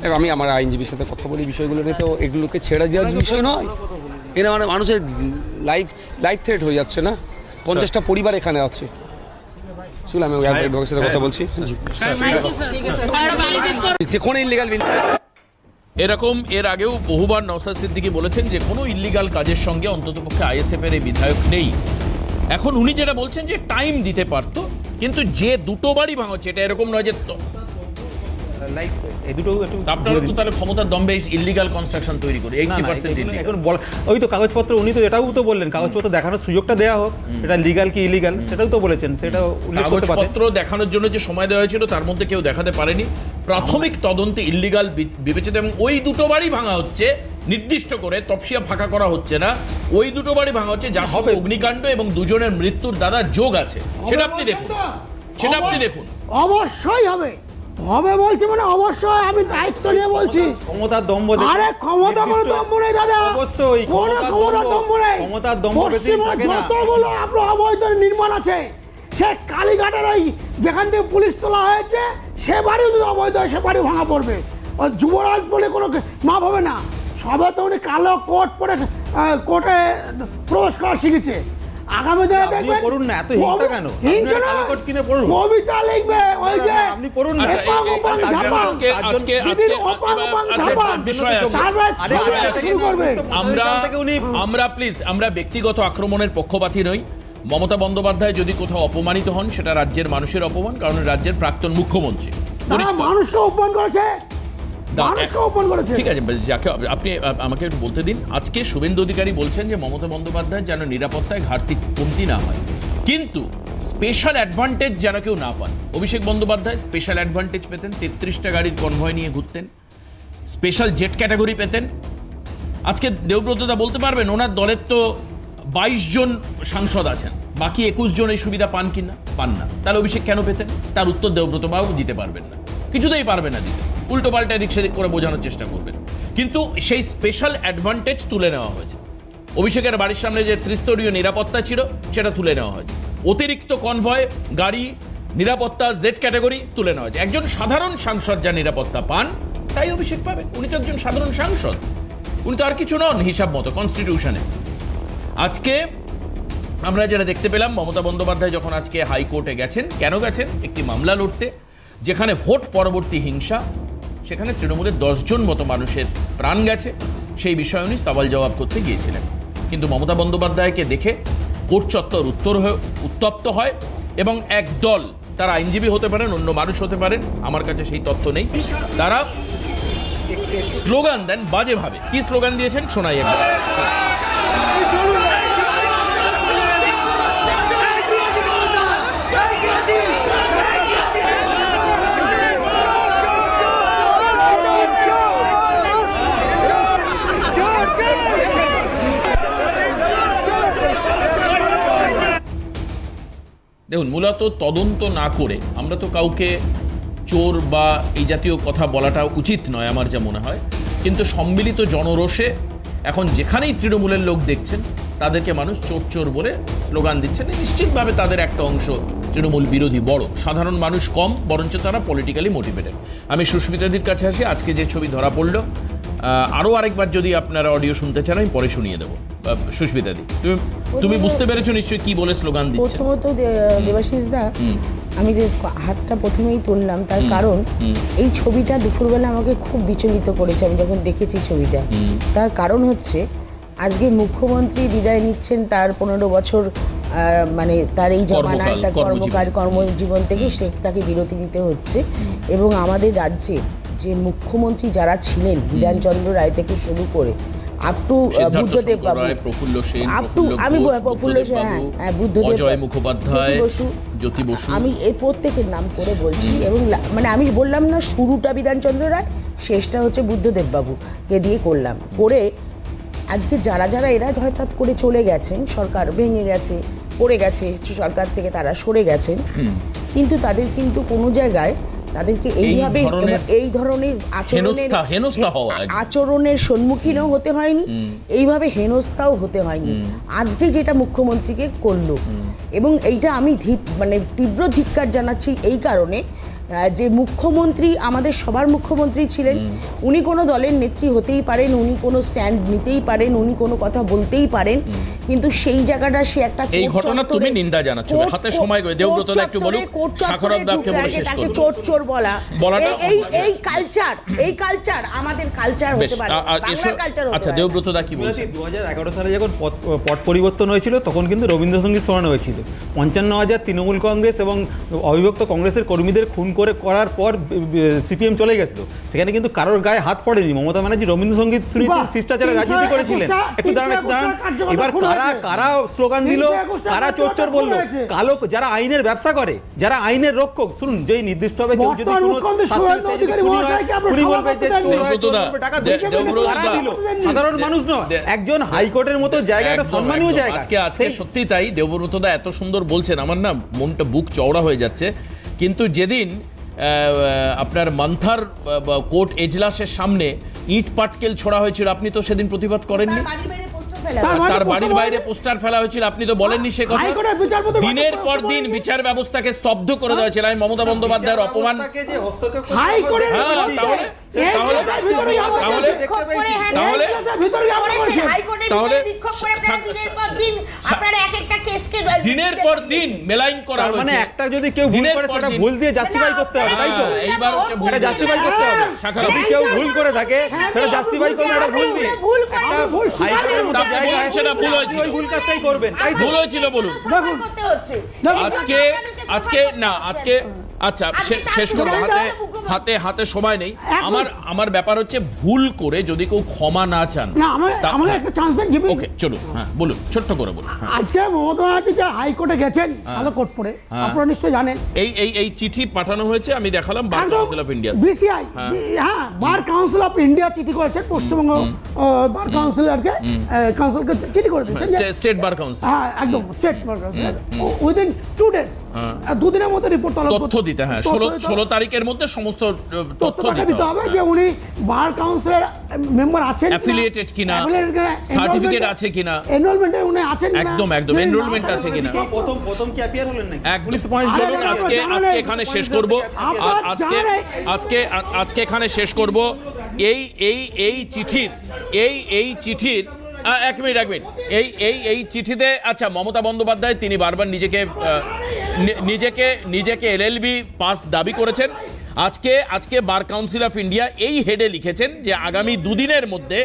এবং আমি আমার আইনজীবীর সাথে কথা বলি বিষয়গুলো নিয়ে। তো এগুলোকে ছেড়ে দেওয়ার বিষয় নয়, এরা মানে মানুষের লাইফ থ্রেট হয়ে যাচ্ছে না। 50টা পরিবার এখানে আছে, শুনলাম আমি অ্যাডভোকেটের সাথে কথা বলছি। যে কোনো ইলিগাল এরকম এর আগেও বহুবার নওশাদ সিদ্দিকী বলেছেন যে কোনো ইল্লিগাল কাজের সঙ্গে অন্ততপক্ষে আইএসএফের এই বিধায়ক নেই। এখন উনি যেটা বলছেন যে টাইম দিতে পারতো, কিন্তু যে দুটো বাড়ি ভাঙা হচ্ছে, এটা এরকম নয় যে আপনারা তো তাহলে ক্ষমতার দম্ভে ইল্লিগাল কনস্ট্রাকশন তৈরি করে 80% এখন ওই তো কাগজপত্র, উনি তো এটাও তো বললেন কাগজপত্র দেখানোর সুযোগটা দেওয়া হোক, এটা লিগাল কি ইলিগাল সেটাও তো বলেছেন, সেটা কাগজপত্র দেখানোর জন্য যে সময় দেওয়া হয়েছিল তার মধ্যে কেউ দেখাতে পারেনি। প্রাথমিক তদন্তে ইল্লিগাল বিবেচিত, এবং ওই দুটো বাড়ি ভাঙা হচ্ছে নির্দিষ্ট করে, তফসিয়া ফাঁকা করা হচ্ছে না, ওই দুটো বাড়ি ভাঙা হচ্ছে যার সঙ্গে অগ্নিকাণ্ড এবং দুজনের মৃত্যুর দাদা যোগ আছে। সেটা আপনি দেখুন, অবশ্যই হবে বলছি, মানে অবশ্যই আমি দায়িত্ব নিয়ে বলছি। ক্ষমতার দম্ভ, আরে ক্ষমতা কোনো দম্ভ নেই দাদা, অবশ্যই কোনো ক্ষমতার দম্ভ নেই। ক্ষমতার দম্ভ বেশি থাকে না। যতগুলো আপনার অবৈধ নির্মাণ আছে, সে কালীঘাটের ওই যেখান থেকে পুলিশ তোলা হয়েছে, সে বাড়িও যদি অবৈধ হয়, সে বাড়ি ভাঙা পড়বে। ওই যুবরাজ বলে কোনো মাপ হবে না। সবে তো উনি কালো কোট পরে কোর্টে প্রবেশ করা শিখেছে। আগামী দিনে দেখবেন পড়ুন না, এত হিংসা কেন? হিংসা না, কবিতা লিখবে, ওই যে আপনি পড়ুন না। আমরা ব্যক্তিগত আক্রমণের পক্ষপাতী নই। মমতা বন্দ্যোপাধ্যায় যদি কোথাও অপমানিত হন, সেটা রাজ্যের মানুষের অপমান, কারণ রাজ্যের প্রাক্তন মুখ্যমন্ত্রী মানুষকে অপমান করেছে। ঠিক আছে, যাকে আপনি আমাকে একটু বলতে দিন। আজকে শুভেন্দু অধিকারী বলছেন যে মমতা বন্দ্যোপাধ্যায় যেন নিরাপত্তায় ঘাটতি কমতি না হয়, কিন্তু স্পেশাল অ্যাডভান্টেজ যেন কেউ না পান। অভিষেক বন্দ্যোপাধ্যায় স্পেশাল অ্যাডভান্টেজ পেতেন, 33টা গাড়ির কনভয় নিয়ে ঘুরতেন, স্পেশাল জেট ক্যাটাগরি পেতেন। আজকে দেবব্রতদা বলতে পারবেন ওনার দলের তো 22 জন সাংসদ আছেন, বাকি 21 জন এই সুবিধা পান কি না? পান না। তাহলে অভিষেক কেন পেতেন? তার উত্তর দেবব্রত বাবু দিতে পারবেন না, কিছুতেই পারবে না দিতে, উল্টো পাল্টা এদিক সেদিক করে বোঝানোর চেষ্টা করবেন। কিন্তু সেই স্পেশাল অ্যাডভান্টেজ তুলে নেওয়া হয়েছে। অভিষেকের বাড়ির সামনে যে ত্রিস্তরীয় নিরাপত্তা ছিল, সেটা তুলে নেওয়া হয়েছে। অতিরিক্ত কনভয় গাড়ি, নিরাপত্তা, জেড ক্যাটাগরি তুলে নেওয়া হয়েছে। একজন সাধারণ সাংসদ যা নিরাপত্তা পান, তাই অভিষেক পাবেন। উনি তো একজন সাধারণ সাংসদ, উনি তো আর কিছু নন হিসাব মতো কনস্টিটিউশনে। আজকে আমরা যেটা দেখতে পেলাম, মমতা বন্দ্যোপাধ্যায় যখন আজকে হাইকোর্টে গেছেন, কেন গেছেন? একটি মামলা লড়তে, যেখানে ভোট পরবর্তী হিংসা, সেখানে তৃণমূলের 10 জন মতো মানুষের প্রাণ গেছে, সেই বিষয়ে উনি সওয়াল জবাব করতে গিয়েছিলেন। কিন্তু মমতা বন্দ্যোপাধ্যায়কে দেখে কোর্ট চত্বর উত্তপ্ত হয়, এবং এক দল, তারা আইনজীবী হতে পারেন, অন্য মানুষ হতে পারেন, আমার কাছে সেই তথ্য নেই, তারা স্লোগান দেন বাজেভাবে। কি স্লোগান দিয়েছেন শোনাই একবার। দেখুন, মূলত তদন্ত না করে আমরা তো কাউকে চোর বা এই জাতীয় কথা বলাটা উচিত নয় আমার যা মনে হয়, কিন্তু সম্মিলিত জনরোষে এখন যেখানেই তৃণমূলের লোক দেখছেন তাদেরকে মানুষ চোর চোর বলে স্লোগান দিচ্ছেন। নিশ্চিতভাবে তাদের একটা অংশ তৃণমূল বিরোধী বড়, সাধারণ মানুষ কম, বরঞ্চ তারা পলিটিক্যালি মোটিভেটেড। আমি সুস্মিতাদির কাছে আসি। আজকে যে ছবি ধরা পড়লো, আরও আরেকবার যদি আপনারা অডিও শুনতে চান আমি পরে শুনিয়ে দেবো। সুস্মিতাদি, তুমি বুঝতে পেরেছো নিশ্চয়ই কি বলে স্লোগান দিচ্ছে? প্রথমত দেবাশিস দা, আমি যে হাতটা প্রথমেই তুললাম তার কারণ এই ছবিটা দুপুরবেলা আমাকে খুব বিচলিত করেছে। আমি যখন দেখেছি ছবিটা, তার কারণ হচ্ছে আজকে মুখ্যমন্ত্রী বিদায় নিচ্ছেন তার 15 বছর মানে তার এই জমানায় তার কর্মজীবন থেকে তাকে বিরতি নিতে হচ্ছে। এবং আমাদের রাজ্যে যে মুখ্যমন্ত্রী যারা ছিলেন, বিধানচন্দ্র রায় থেকে শুরু করে আপ টু বুদ্ধদেব বাবু, প্রফুল্ল সেন, আমি প্রফুল্ল সেন, হ্যাঁ, বুদ্ধদেব, অজয় মুখোপাধ্যায়, জ্যোতি বসু, আমি এই প্রত্যেকের নাম করে বলছি। এবং মানে আমি বললাম না শুরুটা বিধানচন্দ্র রায়, শেষটা হচ্ছে বুদ্ধদেব বাবুকে দিয়ে করলাম। করে আজকে যারা যারা এরা হঠাৎ করে চলে গেছেন, সরকার ভেঙে গেছে, পড়ে গেছে, সরকার থেকে তারা সরে গেছেন, কিন্তু তাদের কিন্তু কোনো জায়গায় তাদেরকে এইভাবে এই ধরনের আচরণের সম্মুখীনও হতে হয়নি, এইভাবে হেনস্থাও হতে হয়নি। আজকে যেটা মুখ্যমন্ত্রীকে করলো, এবং এইটা আমি মানে তীব্র ধিক্কার জানাচ্ছি এই কারণে যে মুখ্যমন্ত্রী আমাদের সবার মুখ্যমন্ত্রী ছিলেন। উনি কোনো দলের নেত্রী হতেই পারেন, উনি কোনো স্ট্যান্ড নিতেই পারেন, উনি কোনো কথা বলতেই পারেন, কিন্তু সেই জায়গাটা সে একটা এই ঘটনা তুমি নিন্দা জানাচ্ছ। হাতে সময় গো দেবব্রত দা একটু বলুন, সাখরব দাকে বলে শেষ করুন। তাকে চোর চোর বলা, এই কালচার আমাদের কালচার হতে পারে, বাংলার কালচার হতে পারে। আচ্ছা, দেবব্রত দা কি বলছেন? 2011 সালে যখন পট পরিবর্তন হয়েছিল তখন কিন্তু রবীন্দ্রসঙ্গীত শোনানো হয়েছিল। 55,000 তৃণমূল কংগ্রেস এবং অবিভক্ত কংগ্রেসের কর্মীদের খুন করার পর সিপিএম চলে গেছিল। সেখানে কিন্তু কারোর গায়ে হাত পড়েনি। মমতা ব্যানার্জি রবীন্দ্রসঙ্গীত শুনেছেন, শিষ্টাচারে রাজনীতি করেছিলেন। একটু দাঁড়ান। এবার কারা স্লোগান দিল, কারা চোর চোর বললো, কালো যারা আইনের ব্যবসা করে, যারা আইনের রক্ষক, শুনুন, যেই নির্দিষ্ট হবে কেউ যদি সাধারণ মানুষ নয়, একজন হাইকোর্টের মতো জায়গা, একটা সম্মানীয় জায়গা। আজকে সত্যি তাই দেবব্রত দা এত সুন্দর বলছেন, আমার না মনটা বুক চওড়া হয়ে যাচ্ছে। কিন্তু যেদিন আপনার মান্থার কোর্ট এজলাসের সামনে ইট পাটকেল ছোড়া হয়েছিল, আপনি তো সেদিন প্রতিবাদ করেননি। তার বাড়ির বাইরে পোস্টার ফেলা হয়েছিল, আপনি তো বলেননি সে কথা। দিনের পর দিন বিচার ব্যবস্থাকে স্তব্ধ করে দেওয়া হয়েছিল। আমি মমতা বন্দ্যোপাধ্যায়ের অপমান, দিনের পর দিন মেলাইন করা হয়েছে। মানে একটা যদি কেউ ভুল করে সেটা ভুল দিয়ে জাস্টিফাই করতে হবে, তাই তো? এইবার এটা জাস্টিফাই করতে হবে। যদি কেউ ভুল করে থাকে সেটা জাস্টিফাই করতে হবে, ভুল দিয়ে। হাইকোর্টের মতো জায়গায় সেটা ভুল হয়েছিল, ওই ভুল কাজটাই করবেন, তাই তো? ভুল হয়েছিল বলুন। আজকে আচ্ছা শেষ করবো, হাতে সময় নেই। আমার ব্যাপার হচ্ছে ভুল করে যদি কেউ ক্ষমা না চান, আমাকে একটা চান্স দেন। ওকে চলুন, হ্যাঁ বলুন, ছোট্ট করে বলুন। আজকে মমতা ব্যানার্জি যে হাইকোর্টে গেছেন ভালো কোর্ট পড়ে, আপনারা নিশ্চয়ই জানেন এই চিঠি পাঠানো হয়েছে, আমি দেখালাম bar council of India, BCI, হ্যাঁ, বার কাউন্সিল অফ ইন্ডিয়া চিঠি করেছেন, পশ্চিমবঙ্গ বার কাউন্সিলরকে, কাউন্সিলকে চিঠি করে দিয়েছেন, স্টেট বার কাউন্সিল, হ্যাঁ একদম state bar council, within 2 days, দুদিনের মধ্যে রিপোর্ট তথ্য দিতে, হ্যাঁ 16 তারিখের মধ্যে সমস্ত তথ্য দিতে হবে যে উনি বার কাউন্সিলের মেম্বার আছেন, অ্যাফিলিয়েটেড কিনা, সার্টিফিকেট আছে কিনা, এনরোলমেন্টে উনি আছেন কিনা, একদম এনরোলমেন্ট আছে কিনা। প্রথম কি অ্যাপিয়ার হলেন নাকি? পুলিশ পয়েন্ট চলুন, আজকে এখানে শেষ করব। আজকে এখানে শেষ করব। এই চিঠির এক মিনিট এই চিঠিতে, আচ্ছা, মমতা বন্দ্যোপাধ্যায় তিনি বারবার নিজেকে এলএলবি পাস দাবি করেছেন। আজকে বার কাউন্সিল অফ ইন্ডিয়া এই হেডে লিখেছেন যে আগামী দুদিনের মধ্যে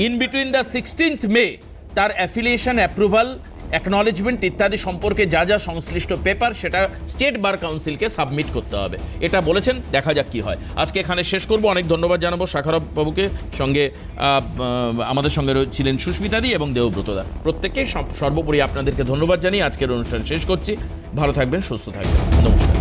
ইন বিটুইন দ্য 16th মে তার অ্যাফিলিয়েশন, অ্যাপ্রুভাল, অ্যাকনলেজমেন্ট ইত্যাদি সম্পর্কে যা সংশ্লিষ্ট পেপার সেটা স্টেট বার কাউন্সিলকে সাবমিট করতে হবে, এটা বলেছেন। দেখা যাক কি হয়। আজকে এখানে শেষ করব। অনেক ধন্যবাদ জানাবো সাখরব বাবুকে, সঙ্গে আমাদের সঙ্গে ছিলেন সুস্মিতাদি এবং দেবব্রত দা, প্রত্যেককে সর্বোপরি আপনাদেরকে ধন্যবাদ জানিয়ে আজকের অনুষ্ঠান শেষ করছি। ভালো থাকবেন, সুস্থ থাকবেন, নমস্কার।